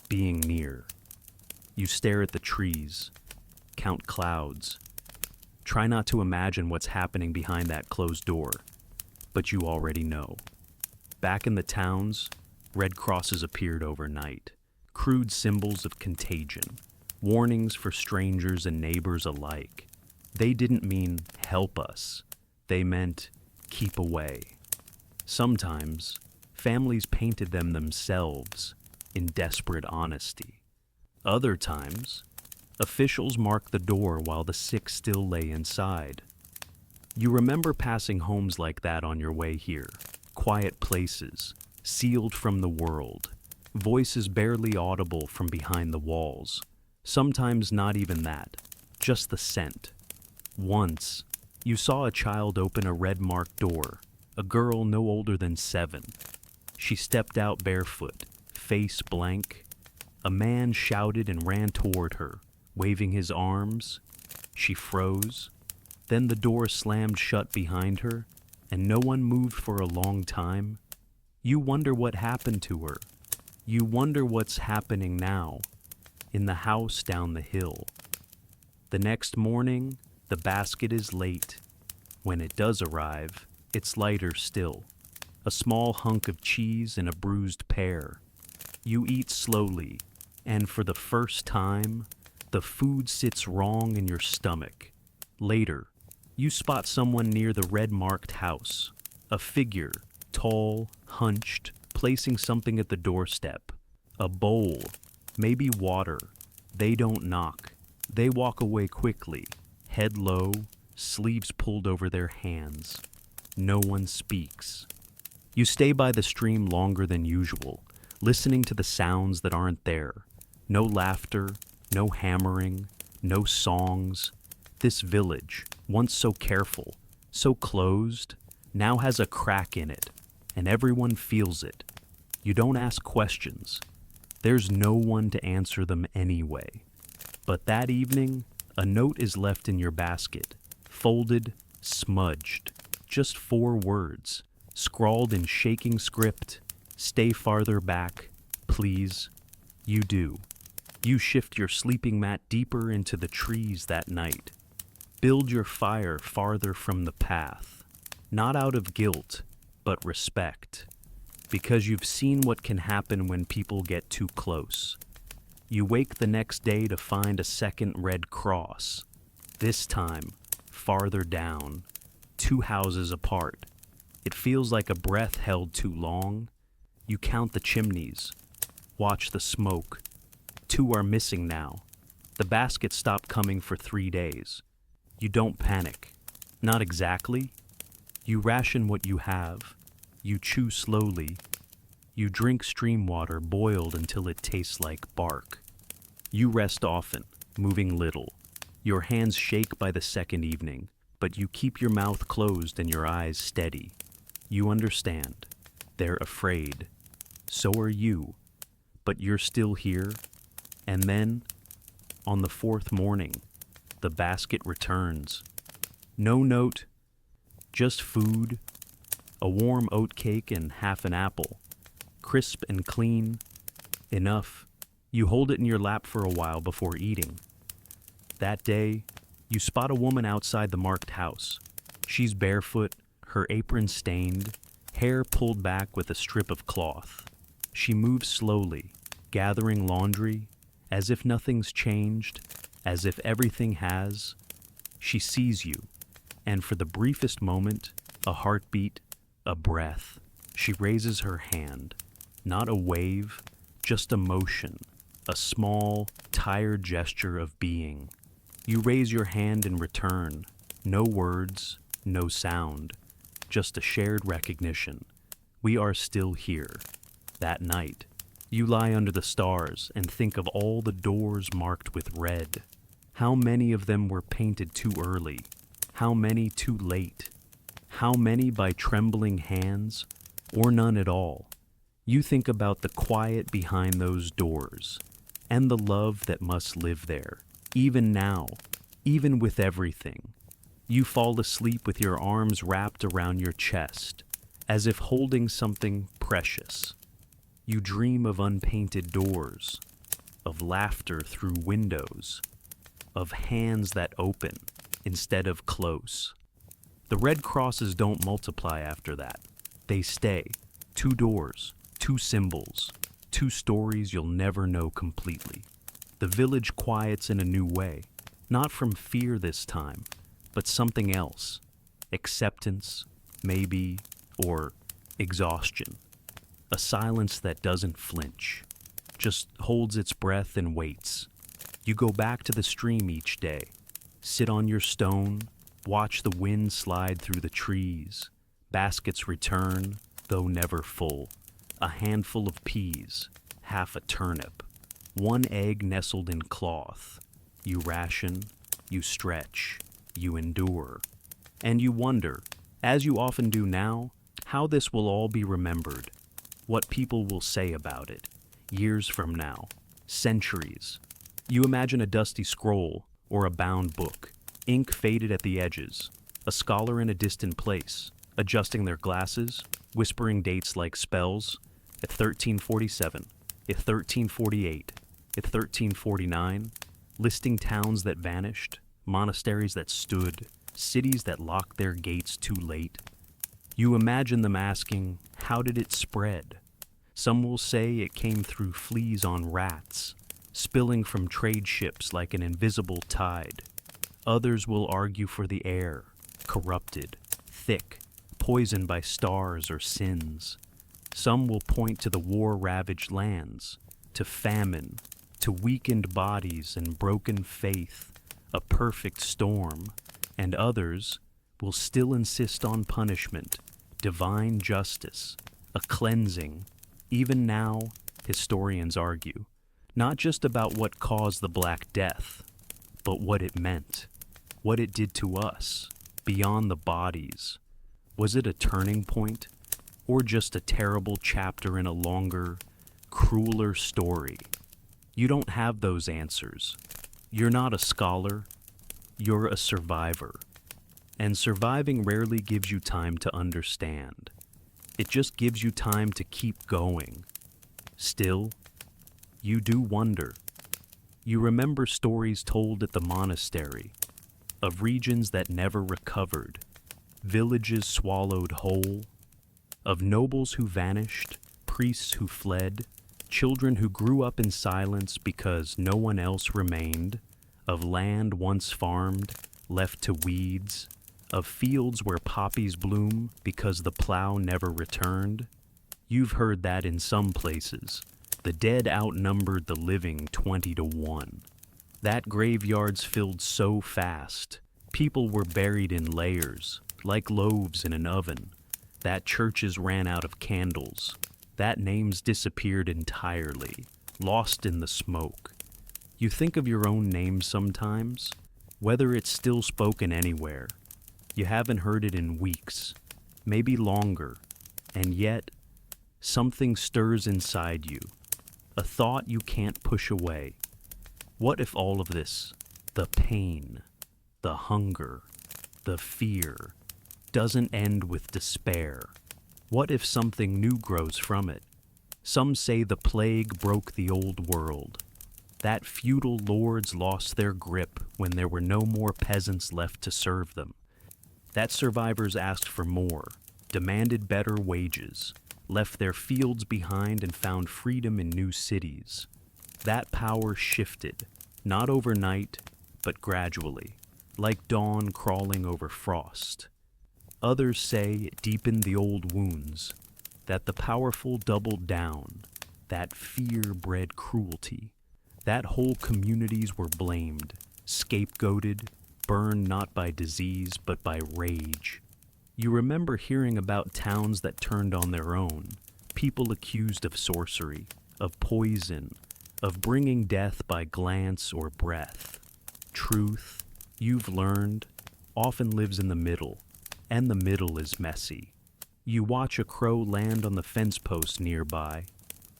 Speaker 1: being near. You stare at the trees, count clouds. Try not to imagine what's happening behind that closed door, but you already know. Back in the towns, red crosses appeared overnight, crude symbols of contagion, warnings for strangers and neighbors alike. They didn't mean help us, they meant keep away. Sometimes, families painted them themselves in desperate honesty. Other times, officials marked the door while the sick still lay inside. You remember passing homes like that on your way here, quiet places, sealed from the world, voices barely audible from behind the walls. Sometimes not even that, just the scent. Once, you saw a child open a red-marked door, a girl no older than 7. She stepped out barefoot, face blank. A man shouted and ran toward her, waving his arms. She froze. Then the door slammed shut behind her, and no one moved for a long time. You wonder what happened to her. You wonder what's happening now, in the house down the hill. The next morning, the basket is late. When it does arrive, it's lighter still. A small hunk of cheese and a bruised pear. You eat slowly, and for the first time, the food sits wrong in your stomach. Later, you spot someone near the red-marked house, a figure, tall, hunched, placing something at the doorstep. A bowl, maybe water. They don't knock. They walk away quickly, head low, sleeves pulled over their hands. No one speaks. You stay by the stream longer than usual, listening to the sounds that aren't there. No laughter, no hammering, no songs. This village, once so careful, so closed, now has a crack in it, and everyone feels it. You don't ask questions. There's no one to answer them anyway. But that evening, a note is left in your basket, folded, smudged. Just 4 words, scrawled in shaking script. Stay farther back, please. You do. You shift your sleeping mat deeper into the trees that night. Build your fire farther from the path, not out of guilt, but respect. Because you've seen what can happen when people get too close. You wake the next day to find a second red cross. This time, farther down, 2 houses apart. It feels like a breath held too long. You count the chimneys, watch the smoke. 2 are missing now. The basket stopped coming for 3 days. You don't panic. Not exactly. You ration what you have. You chew slowly. You drink stream water boiled until it tastes like bark. You rest often, moving little. Your hands shake by the second evening, but you keep your mouth closed and your eyes steady. You understand. They're afraid. So are you. But you're still here. And then, on the 4th morning, the basket returns. No note, just food, a warm oat cake and half an apple. Crisp and clean, enough. You hold it in your lap for a while before eating. That day, you spot a woman outside the marked house. She's barefoot, her apron stained, hair pulled back with a strip of cloth. She moves slowly, gathering laundry, as if nothing's changed, as if everything has. She sees you, and for the briefest moment, a heartbeat, a breath, she raises her hand. Not a wave, just a motion, a small, tired gesture of being. You raise your hand in return. No words, no sound, just a shared recognition. We are still here. That night, you lie under the stars and think of all the doors marked with red. How many of them were painted too early? How many too late? How many by trembling hands, or none at all? You think about the quiet behind those doors, and the love that must live there, even now, even with everything. You fall asleep with your arms wrapped around your chest, as if holding something precious. You dream of unpainted doors, of laughter through windows, of hands that open instead of close. The red crosses don't multiply after that. They stay. 2 doors, 2 symbols, 2 stories you'll never know completely. The village quiets in a new way, not from fear this time, but something else. Acceptance, maybe, or exhaustion. A silence that doesn't flinch, just holds its breath and waits. You go back to the stream each day, sit on your stone, watch the wind slide through the trees. Baskets return, though never full. A handful of peas, half a turnip, 1 egg nestled in cloth. You ration, you stretch, you endure. And you wonder, as you often do now, how this will all be remembered. What people will say about it, years from now, centuries. You imagine a dusty scroll or a bound book, ink faded at the edges, a scholar in a distant place, adjusting their glasses, whispering dates like spells, at 1347, at 1348, at 1349, listing towns that vanished, monasteries that stood, cities that locked their gates too late. You imagine them asking, how did it spread? Some will say it came through fleas on rats, spilling from trade ships like an invisible tide. Others will argue for the air, corrupted, thick, poisoned by stars or sins. Some will point to the war-ravaged lands, to famine, to weakened bodies and broken faith, a perfect storm. And others will still insist on punishment, divine justice, a cleansing. Even now, historians argue, not just about what caused the Black Death, but what it meant, what it did to us, beyond the bodies. Was it a turning point, or just a terrible chapter in a longer, crueler story? You don't have those answers. You're not a scholar, you're a survivor. And surviving rarely gives you time to understand. It just gives you time to keep going. Still, you do wonder. You remember stories told at the monastery, of regions that never recovered, villages swallowed whole, of nobles who vanished, priests who fled, children who grew up in silence because no one else remained, of land once farmed, left to weeds, of fields where poppies bloom because the plow never returned. You've heard that in some places. The dead outnumbered the living 20-1. That graveyards filled so fast. People were buried in layers, like loaves in an oven. That churches ran out of candles. That names disappeared entirely, lost in the smoke. You think of your own name sometimes, whether it's still spoken anywhere. You haven't heard it in weeks, maybe longer, and yet something stirs inside you, a thought you can't push away. What if all of this, the pain, the hunger, the fear, doesn't end with despair? What if something new grows from it? Some say the plague broke the old world, that feudal lords lost their grip when there were no more peasants left to serve them, that survivors asked for more, demanded better wages, left their fields behind and found freedom in new cities. That power shifted, not overnight, but gradually, like dawn crawling over frost. Others say it deepened the old wounds, that the powerful doubled down, that fear bred cruelty, that whole communities were blamed, scapegoated, burned not by disease but by rage. You remember hearing about towns that turned on their own, people accused of sorcery, of poison, of bringing death by glance or breath. Truth, you've learned, often lives in the middle, and the middle is messy. You watch a crow land on the fence post nearby.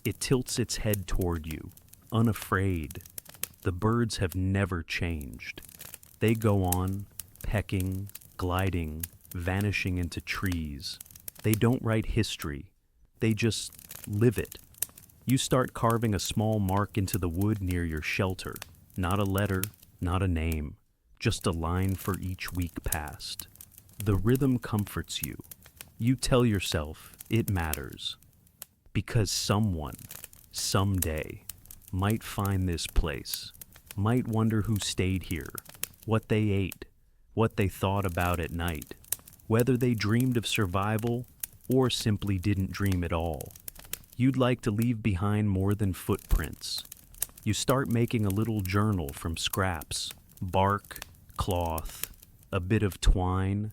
Speaker 1: It tilts its head toward you, unafraid. The birds have never changed. They go on, pecking, gliding, vanishing into trees. They don't write history. They just live it. You start carving a small mark into the wood near your shelter. Not a letter, not a name, just a line for each week past. The rhythm comforts you. You tell yourself it matters. Because someone, someday, might find this place, might wonder who stayed here, what they ate, what they thought about at night, whether they dreamed of survival or simply didn't dream at all. You'd like to leave behind more than footprints. You start making a little journal from scraps, bark, cloth, a bit of twine.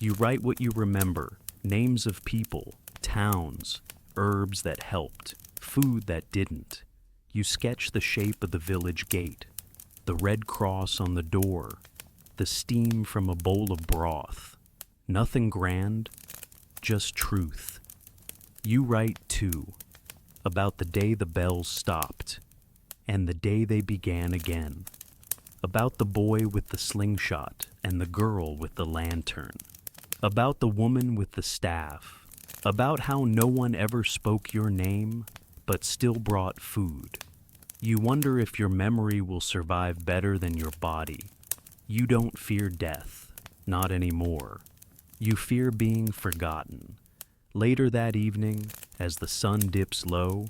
Speaker 1: You write what you remember, names of people, towns, herbs that helped, food that didn't. You sketch the shape of the village gate, the red cross on the door, the steam from a bowl of broth. Nothing grand, just truth. You write, too, about the day the bells stopped, and the day they began again, about the boy with the slingshot and the girl with the lantern, about the woman with the staff, about how no one ever spoke your name, but still brought food. You wonder if your memory will survive better than your body. You don't fear death, not anymore. You fear being forgotten, Later that evening, as the sun dips low,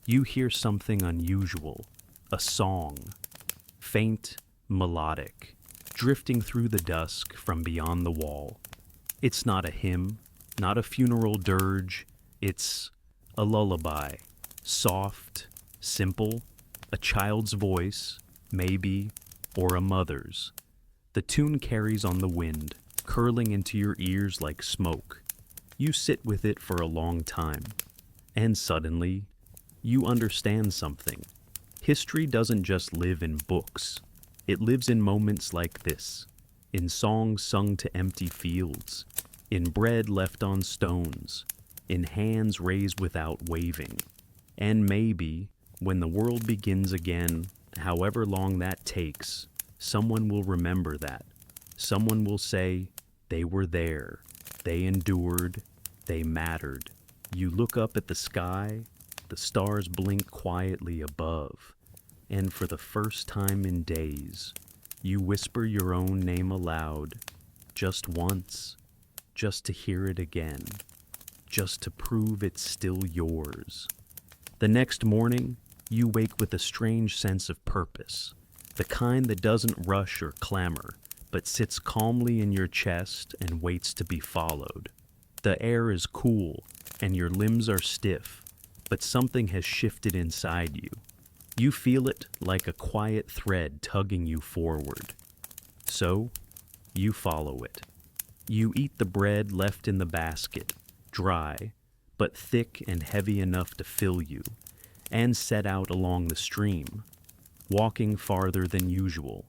Speaker 1: you hear something unusual, a song, faint, melodic, drifting through the dusk from beyond the wall. It's not a hymn, not a funeral dirge, it's a lullaby, soft, simple, a child's voice, maybe, or a mother's. The tune carries on the wind, curling into your ears like smoke. You sit with it for a long time, and suddenly, you understand something. History doesn't just live in books. It lives in moments like this, in songs sung to empty fields, in bread left on stones, in hands raised without waving. And maybe, when the world begins again, however long that takes, someone will remember that. Someone will say, they were there, they endured, they mattered. You look up at the sky, the stars blink quietly above, and for the first time in days, you whisper your own name aloud, just once, just to hear it again, just to prove it's still yours. The next morning, you wake with a strange sense of purpose, the kind that doesn't rush or clamor, but sits calmly in your chest and waits to be followed. The air is cool, and your limbs are stiff, but something has shifted inside you. You feel it like a quiet thread tugging you forward. So, you follow it. You eat the bread left in the basket, dry, but thick and heavy enough to fill you, and set out along the stream, walking farther than usual.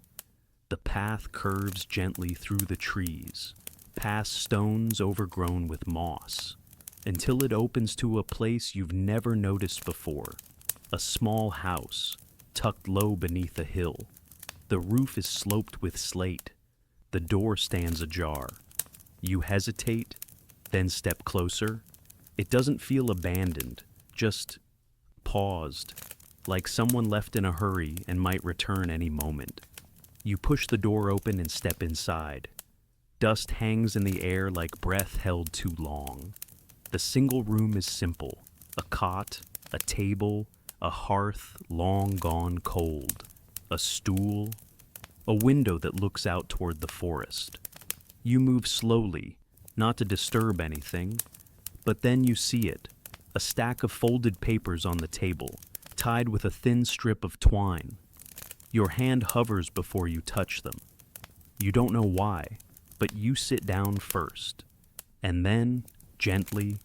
Speaker 1: The path curves gently through the trees, past stones overgrown with moss, until it opens to a place you've never noticed before, a small house tucked low beneath a hill. The roof is sloped with slate. The door stands ajar. You hesitate, then step closer. It doesn't feel abandoned, just paused, like someone left in a hurry and might return any moment. You push the door open and step inside. Dust hangs in the air like breath held too long. The single room is simple, a cot, a table, a hearth long gone cold, a stool, a window that looks out toward the forest. You move slowly, not to disturb anything, but then you see it, a stack of folded papers on the table, tied with a thin strip of twine. Your hand hovers before you touch them. You don't know why, but you sit down first. And then, gently,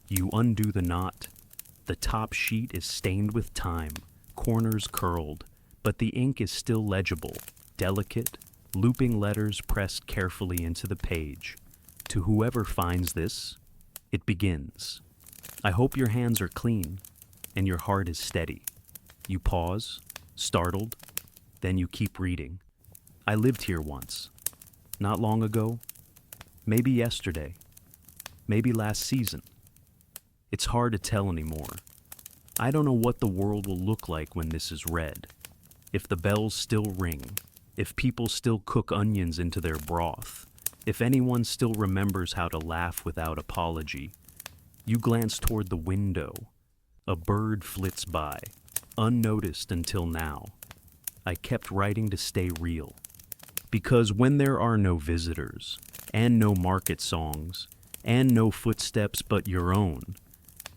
Speaker 1: you undo the knot. The top sheet is stained with time, corners curled, but the ink is still legible, delicate, looping letters pressed carefully into the page. To whoever finds this, it begins. I hope your hands are clean and your heart is steady. You pause, startled, then you keep reading. I lived here once. Not long ago. Maybe yesterday. Maybe last season. It's hard to tell anymore. I don't know what the world will look like when this is read. If the bells still ring. If people still cook onions into their broth. If anyone still remembers how to laugh without apology. You glance toward the window. A bird flits by, unnoticed until now. I kept writing to stay real. Because when there are no visitors, and no market songs, and no footsteps but your own,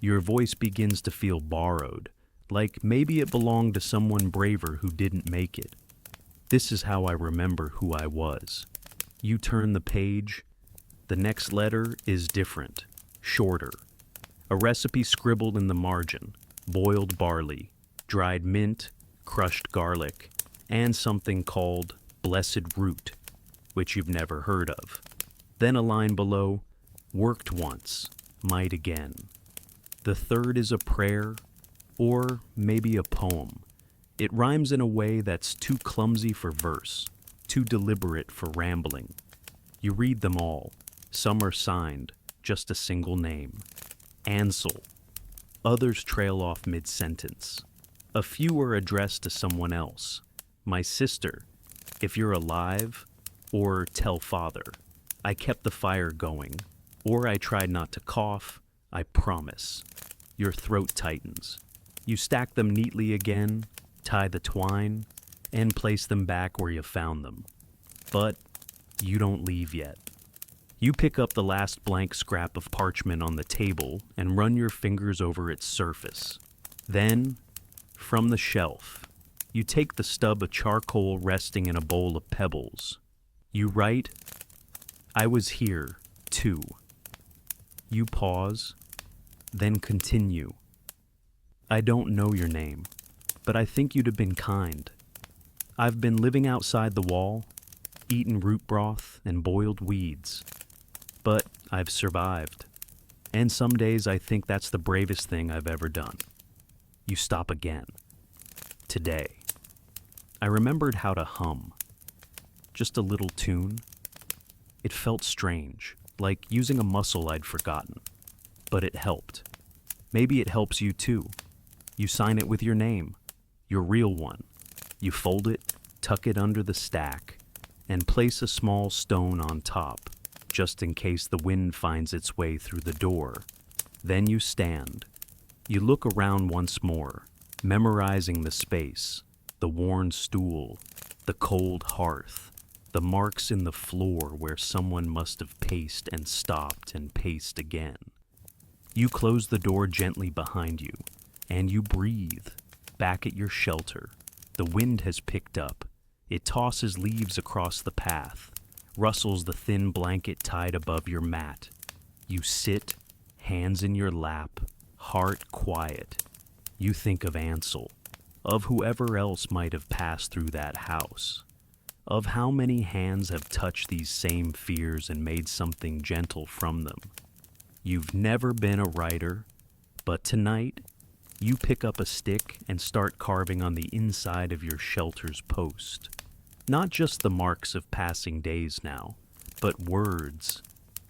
Speaker 1: your voice begins to feel borrowed, like maybe it belonged to someone braver who didn't make it. This is how I remember who I was. You turn the page. The next letter is different, shorter. A recipe scribbled in the margin, boiled barley, dried mint, crushed garlic, and something called blessed root, which you've never heard of. Then a line below, worked once, might again. The third is a prayer, or maybe a poem. It rhymes in a way that's too clumsy for verse, too deliberate for rambling. You read them all. Some are signed, just a single name. Ansel. Others trail off mid-sentence. A few are addressed to someone else. My sister, if you're alive, or tell father. I kept the fire going, or I tried not to cough, I promise. Your throat tightens. You stack them neatly again, tie the twine, and place them back where you found them. But you don't leave yet. You pick up the last blank scrap of parchment on the table and run your fingers over its surface. Then, from the shelf, you take the stub of charcoal resting in a bowl of pebbles. You write, "I was here, too." You pause, then continue. "I don't know your name, but I think you'd have been kind. I've been living outside the wall, eaten root broth and boiled weeds. But I've survived. And some days I think that's the bravest thing I've ever done." You stop again. "Today." I remembered how to hum. Just a little tune. It felt strange, like using a muscle I'd forgotten. But it helped. Maybe it helps you too. You sign it with your name, your real one. You fold it, tuck it under the stack, and place a small stone on top, just in case the wind finds its way through the door. Then you stand. You look around once more, memorizing the space, the worn stool, the cold hearth, the marks in the floor where someone must have paced and stopped and paced again. You close the door gently behind you, and you breathe. Back at your shelter, the wind has picked up. It tosses leaves across the path, rustles the thin blanket tied above your mat. You sit, hands in your lap, heart quiet. You think of Ansel, of whoever else might have passed through that house, of how many hands have touched these same fears and made something gentle from them. You've never been a writer, but tonight, you pick up a stick and start carving on the inside of your shelter's post. Not just the marks of passing days now, but words,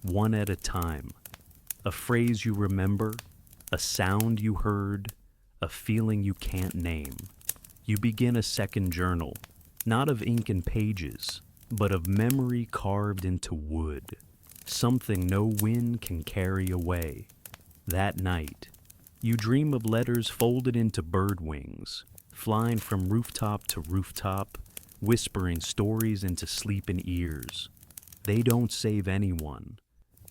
Speaker 1: one at a time. A phrase you remember, a sound you heard, a feeling you can't name. You begin a second journal, not of ink and pages, but of memory carved into wood, something no wind can carry away. That night, you dream of letters folded into bird wings, flying from rooftop to rooftop, whispering stories into sleeping ears. They don't save anyone,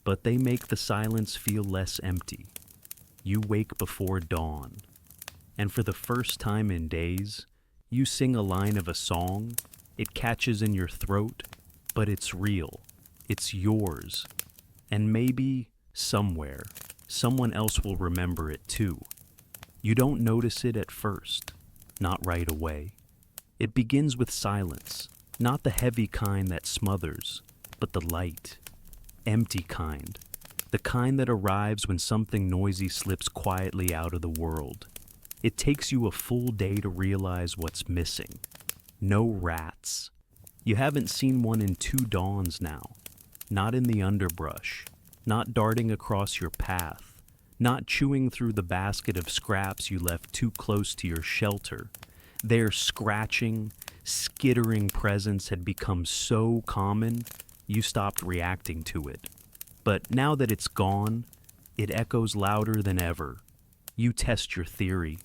Speaker 1: but they make the silence feel less empty. You wake before dawn, and for the first time in days, you sing a line of a song. It catches in your throat, but it's real. It's yours. And maybe, somewhere, someone else will remember it too. You don't notice it at first, not right away. It begins with silence, not the heavy kind that smothers, but the light, empty kind, the kind that arrives when something noisy slips quietly out of the world. It takes you a full day to realize what's missing. No rats. You haven't seen one in 2 dawns now. Not in the underbrush, not darting across your path, not chewing through the basket of scraps you left too close to your shelter. Their scratching, skittering presence had become so common, you stopped reacting to it. But now that it's gone, it echoes louder than ever. You test your theory.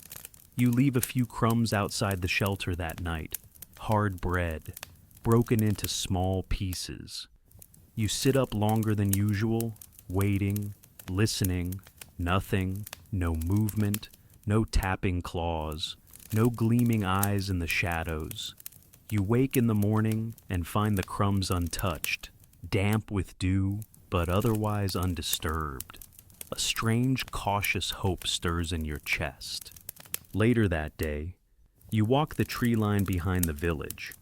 Speaker 1: You leave a few crumbs outside the shelter that night, hard bread, broken into small pieces. You sit up longer than usual, waiting, listening, nothing, no movement, no tapping claws, no gleaming eyes in the shadows. You wake in the morning and find the crumbs untouched, damp with dew, but otherwise undisturbed. A strange, cautious hope stirs in your chest. Later that day, you walk the tree line behind the village.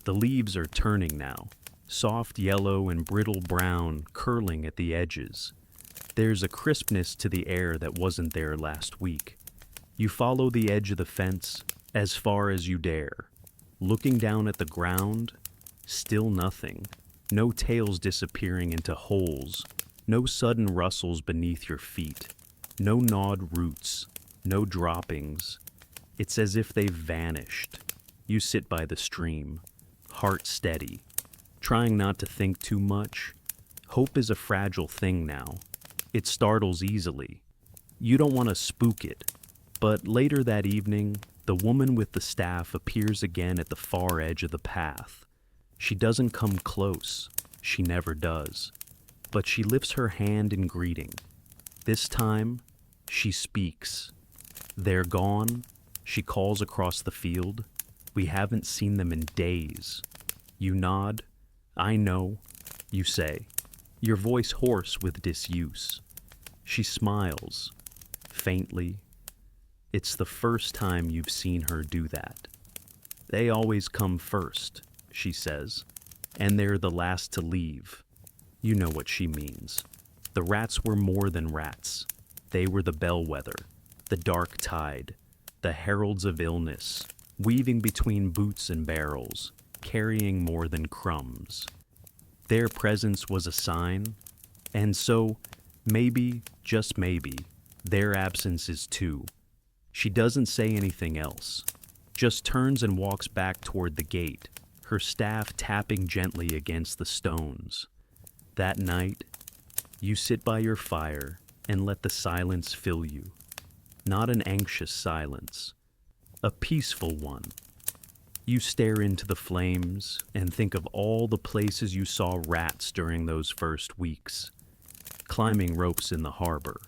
Speaker 1: The leaves are turning now, soft yellow and brittle brown curling at the edges. There's a crispness to the air that wasn't there last week. You follow the edge of the fence as far as you dare. Looking down at the ground, still nothing. No tails disappearing into holes. No sudden rustles beneath your feet. No gnawed roots. No droppings. It's as if they've vanished. You sit by the stream, heart steady, trying not to think too much. Hope is a fragile thing now. It startles easily, You don't want to spook it, but later that evening, the woman with the staff appears again at the far edge of the path. She doesn't come close, she never does, but she lifts her hand in greeting. This time, she speaks. They're gone, she calls across the field. We haven't seen them in days. You nod. I know, you say, your voice hoarse with disuse. She smiles, faintly. It's the first time you've seen her do that. They always come first, she says, and they're the last to leave. You know what she means. The rats were more than rats. They were the bellwether, the dark tide, the heralds of illness, weaving between boots and barrels, carrying more than crumbs. Their presence was a sign, and so, maybe, just maybe, their absence is too. She doesn't say anything else, just turns and walks back toward the gate, her staff tapping gently against the stones. That night, you sit by your fire and let the silence fill you. Not an anxious silence, a peaceful one. You stare into the flames and think of all the places you saw rats during those first weeks. Climbing ropes in the harbor,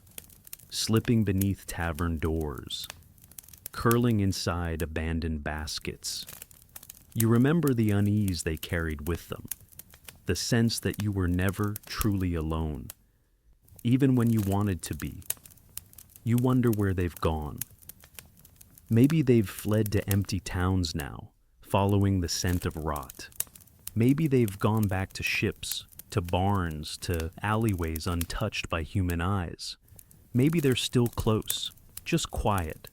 Speaker 1: slipping beneath tavern doors, curling inside abandoned baskets. You remember the unease they carried with them, the sense that you were never truly alone, even when you wanted to be. You wonder where they've gone. Maybe they've fled to empty towns now, following the scent of rot. Maybe they've gone back to ships, to barns, to alleyways untouched by human eyes. Maybe they're still close, just quiet.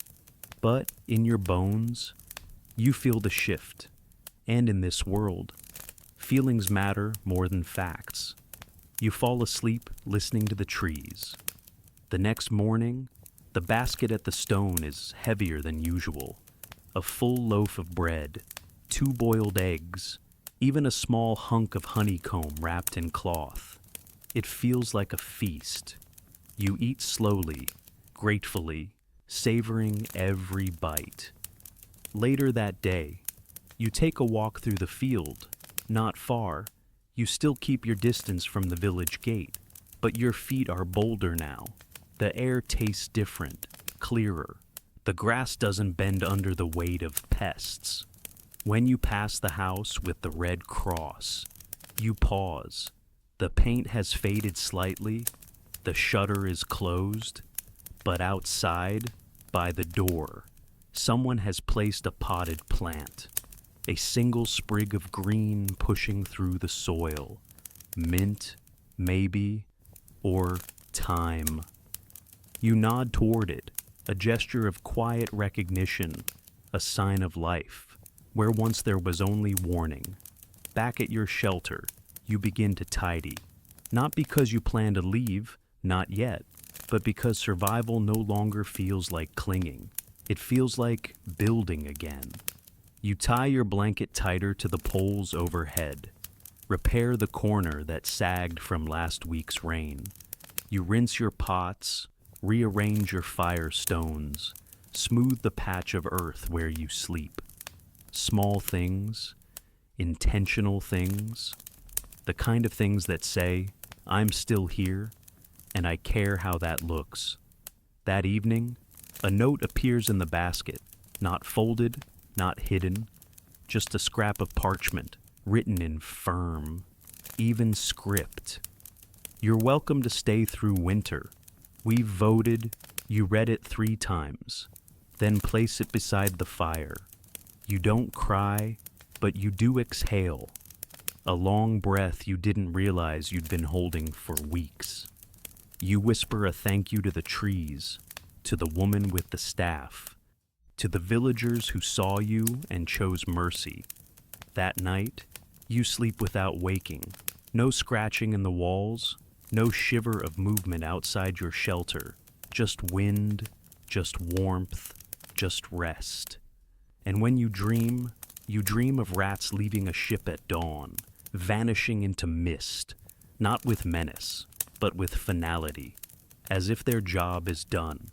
Speaker 1: But in your bones, you feel the shift. And in this world, feelings matter more than facts. You fall asleep listening to the trees. The next morning, the basket at the stone is heavier than usual. A full loaf of bread, 2 boiled eggs, even a small hunk of honeycomb wrapped in cloth. It feels like a feast. You eat slowly, gratefully, savoring every bite. Later that day, you take a walk through the field, not far. You still keep your distance from the village gate, but your feet are bolder now. The air tastes different, clearer. The grass doesn't bend under the weight of pests. When you pass the house with the red cross, you pause. The paint has faded slightly, the shutter is closed, but outside, by the door, someone has placed a potted plant. A single sprig of green pushing through the soil. Mint, maybe, or thyme. You nod toward it, a gesture of quiet recognition, a sign of life, where once there was only warning. Back at your shelter, you begin to tidy. Not because you plan to leave, not yet, but because survival no longer feels like clinging. It feels like building again. You tie your blanket tighter to the poles overhead. Repair the corner that sagged from last week's rain. You rinse your pots, rearrange your fire stones, smooth the patch of earth where you sleep. Small things, intentional things, the kind of things that say, I'm still here, and I care how that looks. That evening, a note appears in the basket, not folded, not hidden, just a scrap of parchment, written in firm, even script. You're welcome to stay through winter. We've voted. You read it 3 times. Then place it beside the fire. You don't cry, but you do exhale. A long breath you didn't realize you'd been holding for weeks. You whisper a thank you to the trees, to the woman with the staff, to the villagers who saw you and chose mercy. That night, you sleep without waking. No scratching in the walls, no shiver of movement outside your shelter. Just wind, just warmth, just rest. And when you dream of rats leaving a ship at dawn, vanishing into mist, not with menace, but with finality. as if their job is done,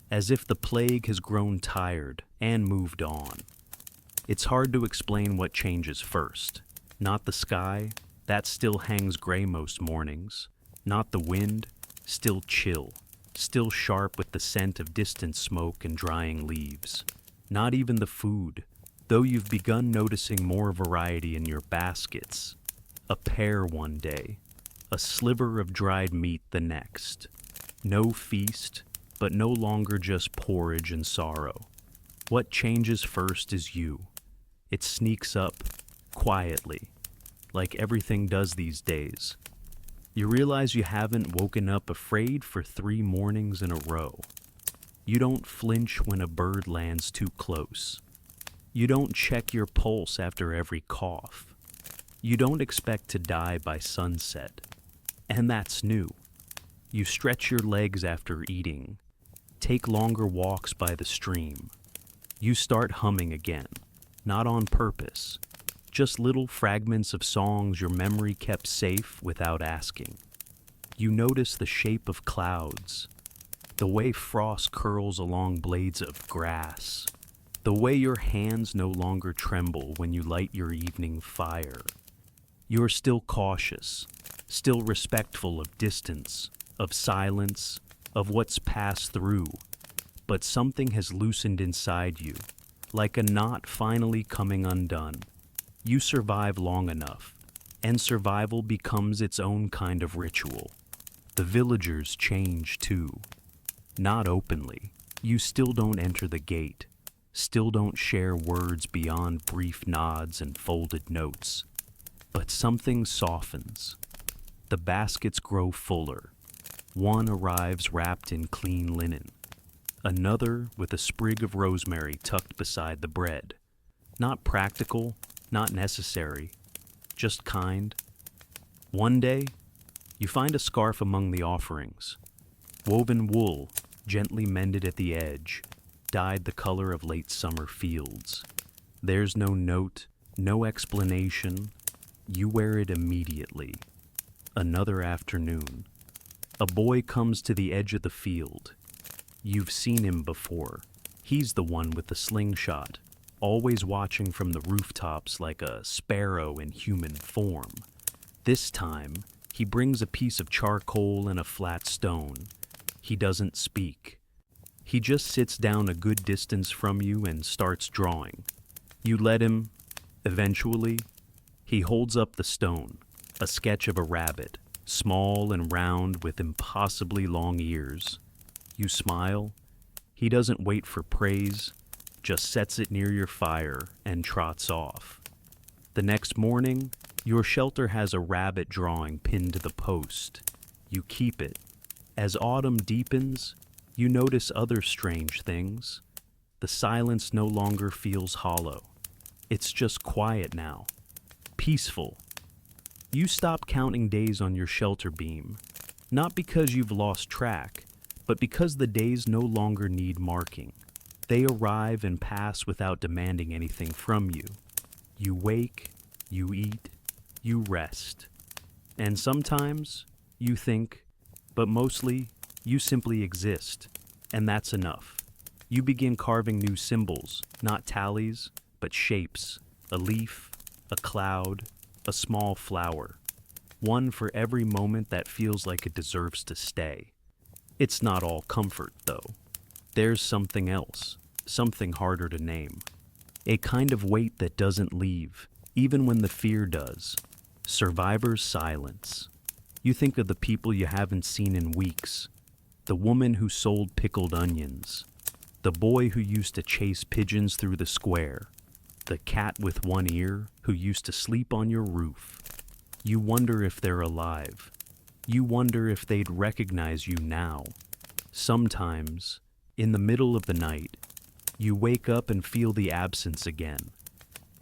Speaker 1: as if the plague has grown tired and moved on. It's hard to explain what changes first. Not the sky, that still hangs gray most mornings. Not the wind, still chill, still sharp with the scent of distant smoke and drying leaves. Not even the food, though you've begun noticing more variety in your baskets. A pear one day, a sliver of dried meat the next. No feast, but no longer just porridge and sorrow. What changes first is you. It sneaks up, quietly, like everything does these days. You realize you haven't woken up afraid for 3 mornings in a row. You don't flinch when a bird lands too close. You don't check your pulse after every cough. You don't expect to die by sunset. And that's new. You stretch your legs after eating. Take longer walks by the stream. You start humming again, not on purpose. Just little fragments of songs your memory kept safe without asking. You notice the shape of clouds, the way frost curls along blades of grass, the way your hands no longer tremble when you light your evening fire. You're still cautious, still respectful of distance, of silence, of what's passed through, but something has loosened inside you, like a knot finally coming undone. You survive long enough, and survival becomes its own kind of ritual. The villagers change too. Not openly. You still don't enter the gate, still don't share words beyond brief nods and folded notes. But something softens. The baskets grow fuller. One arrives wrapped in clean linen. Another with a sprig of rosemary tucked beside the bread. Not practical, not necessary, just kind. One day, you find a scarf among the offerings. Woven wool, gently mended at the edge, dyed the color of late summer fields. There's no note, no explanation. You wear it immediately. Another afternoon. A boy comes to the edge of the field. You've seen him before. He's the one with the slingshot, always watching from the rooftops like a sparrow in human form. This time, he brings a piece of charcoal and a flat stone. He doesn't speak. He just sits down a good distance from you and starts drawing. You let him. Eventually, he holds up the stone, a sketch of a rabbit, small and round with impossibly long ears. You smile. He doesn't wait for praise, just sets it near your fire and trots off. The next morning, your shelter has a rabbit drawing pinned to the post. You keep it. As autumn deepens, you notice other strange things. The silence no longer feels hollow. It's just quiet now. Peaceful. You stop counting days on your shelter beam, not because you've lost track, but because the days no longer need marking. They arrive and pass without demanding anything from you. You wake, you eat, you rest. And sometimes you think, but mostly you simply exist, and that's enough. You begin carving new symbols, not tallies, but shapes, a leaf, a cloud, a small flower, one for every moment that feels like it deserves to stay. It's not all comfort, though. There's something else, something harder to name. A kind of weight that doesn't leave, even when the fear does. Survivor's silence. You think of the people you haven't seen in weeks. The woman who sold pickled onions. The boy who used to chase pigeons through the square. The cat with one ear who used to sleep on your roof. You wonder if they're alive. You wonder if they'd recognize you now. Sometimes, in the middle of the night, you wake up and feel the absence again.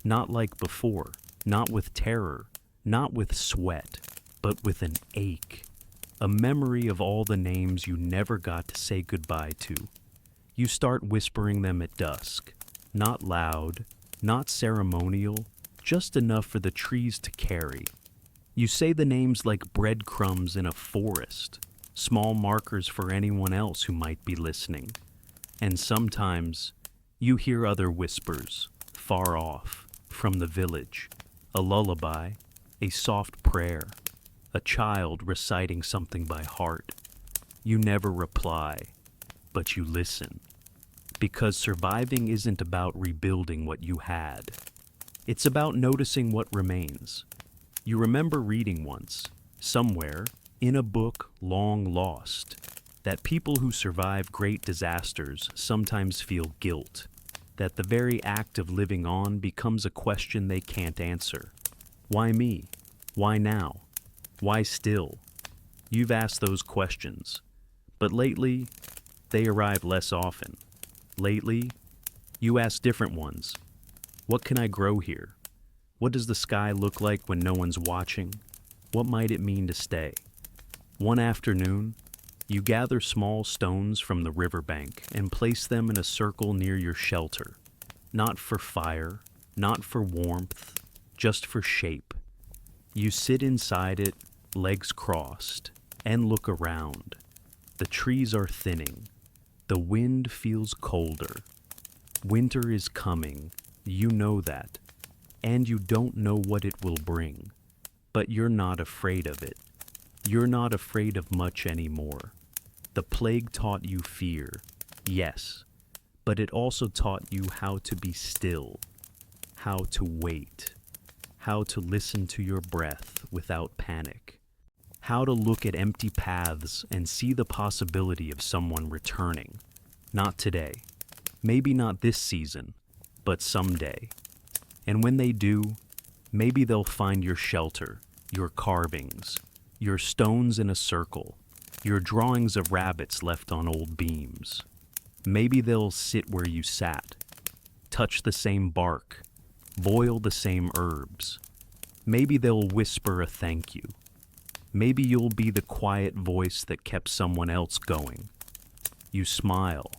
Speaker 1: Not like before, not with terror, not with sweat, but with an ache. A memory of all the names you never got to say goodbye to. You start whispering them at dusk. Not loud, not ceremonial, just enough for the trees to carry. You say the names like breadcrumbs in a forest, small markers for anyone else who might be listening. And sometimes you hear other whispers, far off, from the village, a lullaby, a soft prayer, a child reciting something by heart. You never reply, but you listen. Because surviving isn't about rebuilding what you had. It's about noticing what remains. You remember reading once, somewhere, in a book long lost, that people who survive great disasters sometimes feel guilt, that the very act of living on becomes a question they can't answer. Why me? Why now? Why still? You've asked those questions, but lately, they arrive less often. Lately, you ask different ones. What can I grow here? What does the sky look like when no one's watching? What might it mean to stay? One afternoon, you gather small stones from the riverbank and place them in a circle near your shelter. Not for fire, not for warmth, just for shape. You sit inside it, legs crossed, and look around. The trees are thinning. The wind feels colder. Winter is coming, you know that, and you don't know what it will bring. But you're not afraid of it. You're not afraid of much anymore. The plague taught you fear, yes, but it also taught you how to be still, how to wait, how to listen to your breath without panic, how to look at empty paths and see the possibility of someone returning. Not today, maybe not this season, but someday. And when they do, maybe they'll find your shelter, your carvings, your stones in a circle, your drawings of rabbits left on old beams. Maybe they'll sit where you sat, touch the same bark, boil the same herbs. Maybe they'll whisper a thank you. Maybe you'll be the quiet voice that kept someone else going. You smile,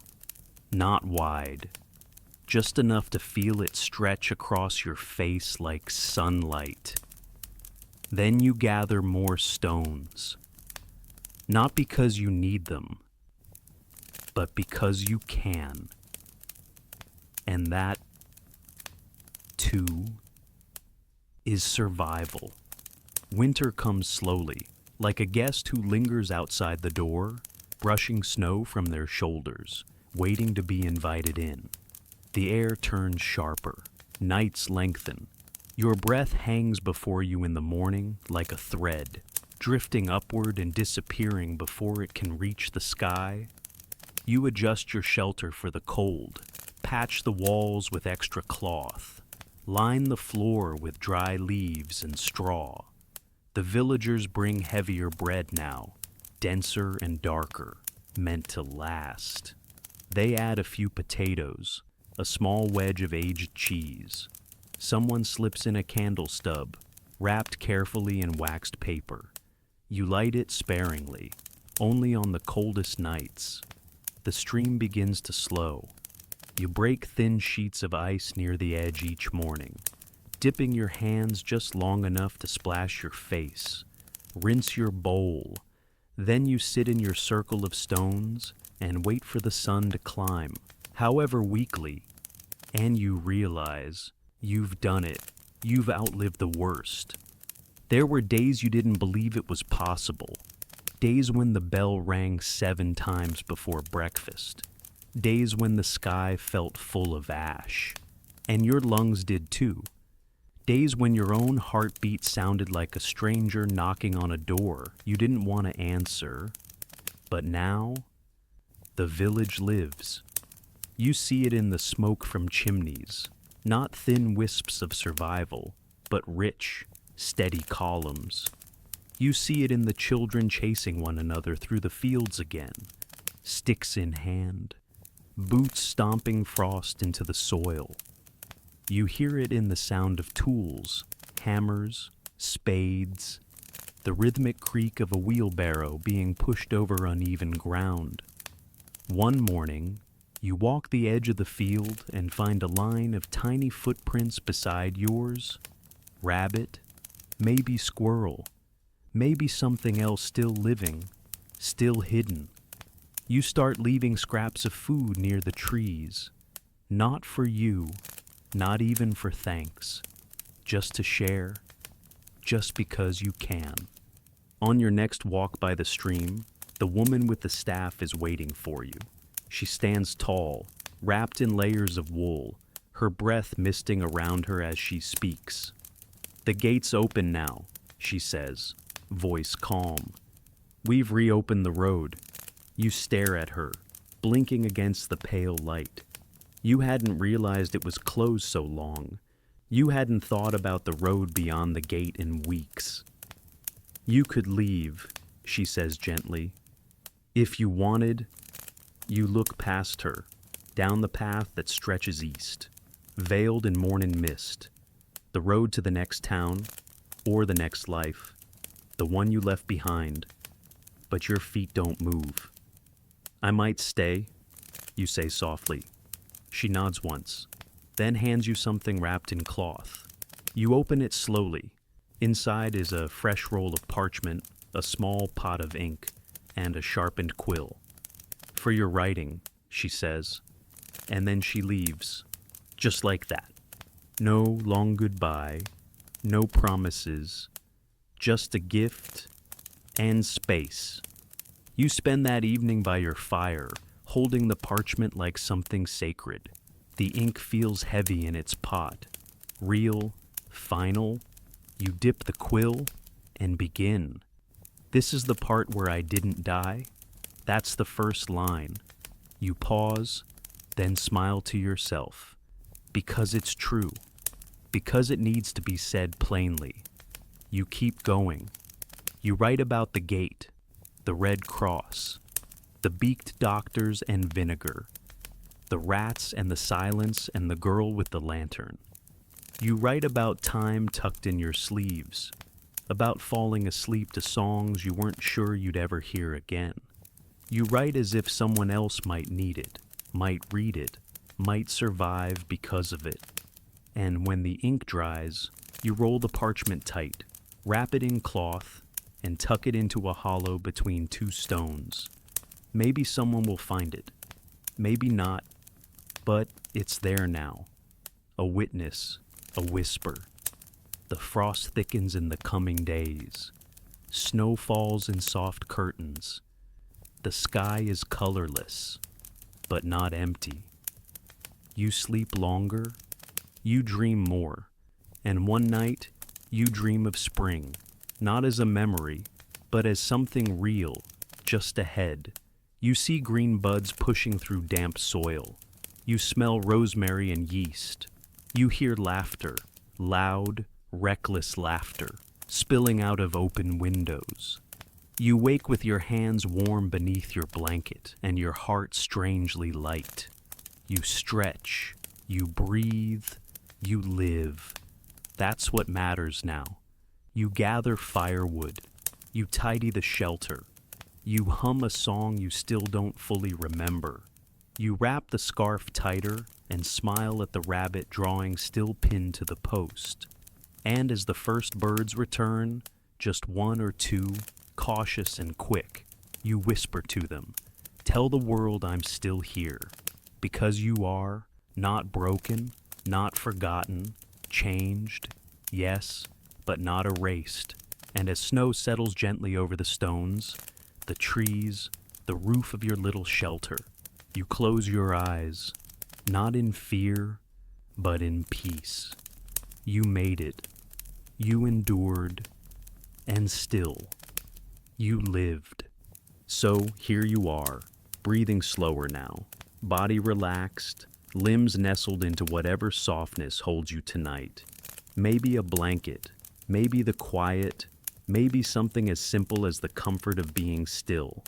Speaker 1: not wide, just enough to feel it stretch across your face like sunlight. Then you gather more stones, not because you need them, but because you can. And that, too, is survival. Winter comes slowly, like a guest who lingers outside the door, brushing snow from their shoulders, waiting to be invited in. The air turns sharper, nights lengthen. Your breath hangs before you in the morning like a thread, drifting upward and disappearing before it can reach the sky. You adjust your shelter for the cold, patch the walls with extra cloth, line the floor with dry leaves and straw. The villagers bring heavier bread now, denser and darker, meant to last. They add a few potatoes, a small wedge of aged cheese. Someone slips in a candle stub, wrapped carefully in waxed paper. You light it sparingly, only on the coldest nights. The stream begins to slow. You break thin sheets of ice near the edge each morning, dipping your hands just long enough to splash your face. Rinse your bowl. Then you sit in your circle of stones and wait for the sun to climb, however weakly, and you realize you've done it. You've outlived the worst. There were days you didn't believe it was possible. Days when the bell rang 7 times before breakfast. Days when the sky felt full of ash. And your lungs did too. Days when your own heartbeat sounded like a stranger knocking on a door you didn't want to answer. But now, the village lives. You see it in the smoke from chimneys. Not thin wisps of survival, but rich, steady columns. You see it in the children chasing one another through the fields again, sticks in hand, boots stomping frost into the soil. You hear it in the sound of tools, hammers, spades, the rhythmic creak of a wheelbarrow being pushed over uneven ground. One morning, you walk the edge of the field and find a line of tiny footprints beside yours. Rabbit, maybe squirrel, maybe something else still living, still hidden. You start leaving scraps of food near the trees. Not for you, not even for thanks. Just to share, just because you can. On your next walk by the stream, the woman with the staff is waiting for you. She stands tall, wrapped in layers of wool, her breath misting around her as she speaks. "The gate's open now," she says, voice calm. "We've reopened the road." You stare at her, blinking against the pale light. You hadn't realized it was closed so long. You hadn't thought about the road beyond the gate in weeks. "You could leave," she says gently. "If you wanted." You look past her, down the path that stretches east, veiled in morning mist. The road to the next town, or the next life, the one you left behind, but your feet don't move. "I might stay," you say softly. She nods once, then hands you something wrapped in cloth. You open it slowly. Inside is a fresh roll of parchment, a small pot of ink, and a sharpened quill. "For your writing," she says, and then she leaves, just like that. No long goodbye, no promises, just a gift and space. You spend that evening by your fire, holding the parchment like something sacred. The ink feels heavy in its pot, real, final. You dip the quill and begin. "This is the part where I didn't die." That's the first line. You pause, then smile to yourself. Because it's true. Because it needs to be said plainly. You keep going. You write about the gate, the Red Cross, the beaked doctors and vinegar, the rats and the silence and the girl with the lantern. You write about time tucked in your sleeves, about falling asleep to songs you weren't sure you'd ever hear again. You write as if someone else might need it, might read it, might survive because of it. And when the ink dries, you roll the parchment tight, wrap it in cloth, and tuck it into a hollow between two stones. Maybe someone will find it, maybe not, but it's there now. A witness, a whisper. The frost thickens in the coming days. Snow falls in soft curtains. The sky is colorless, but not empty. You sleep longer, you dream more, and one night you dream of spring, not as a memory, but as something real, just ahead. You see green buds pushing through damp soil. You smell rosemary and yeast. You hear laughter, loud, reckless laughter, spilling out of open windows. You wake with your hands warm beneath your blanket and your heart strangely light. You stretch, you breathe, you live. That's what matters now. You gather firewood, you tidy the shelter, you hum a song you still don't fully remember. You wrap the scarf tighter and smile at the rabbit drawing still pinned to the post. And as the first birds return, just one or two, cautious and quick, you whisper to them, "Tell the world I'm still here, because you are, not broken, not forgotten, changed, yes, but not erased." And as snow settles gently over the stones, the trees, the roof of your little shelter, you close your eyes, not in fear, but in peace. You made it. You endured. And still, you lived. So here you are, breathing slower now, body relaxed, limbs nestled into whatever softness holds you tonight. Maybe a blanket, maybe the quiet, maybe something as simple as the comfort of being still.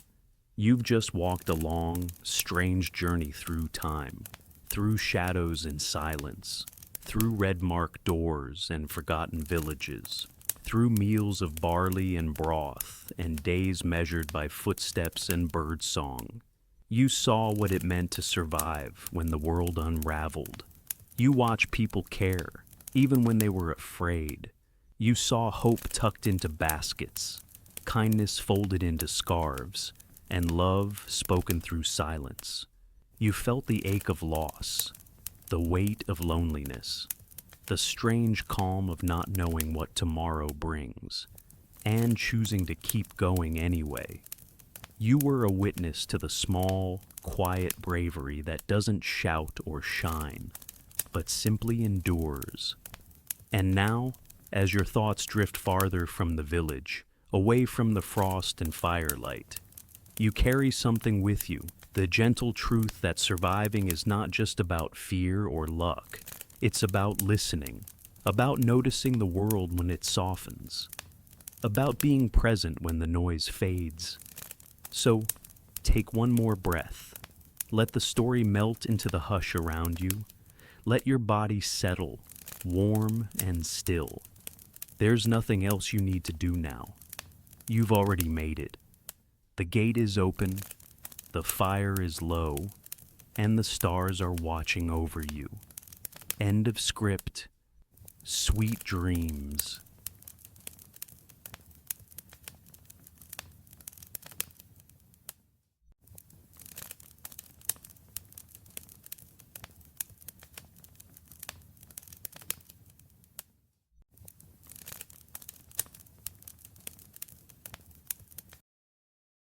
Speaker 1: You've just walked a long, strange journey through time, through shadows and silence, through red-marked doors and forgotten villages, through meals of barley and broth and days measured by footsteps and birdsong. You saw what it meant to survive when the world unraveled. You watched people care, even when they were afraid. You saw hope tucked into baskets, kindness folded into scarves, and love spoken through silence. You felt the ache of loss, the weight of loneliness, the strange calm of not knowing what tomorrow brings, and choosing to keep going anyway. You were a witness to the small, quiet bravery that doesn't shout or shine, but simply endures. And now, as your thoughts drift farther from the village, away from the frost and firelight, you carry something with you, the gentle truth that surviving is not just about fear or luck. It's about listening, about noticing the world when it softens, about being present when the noise fades. So, take one more breath. Let the story melt into the hush around you. Let your body settle, warm and still. There's nothing else you need to do now. You've already made it. The gate is open, the fire is low, and the stars are watching over you. End of script. Sweet dreams.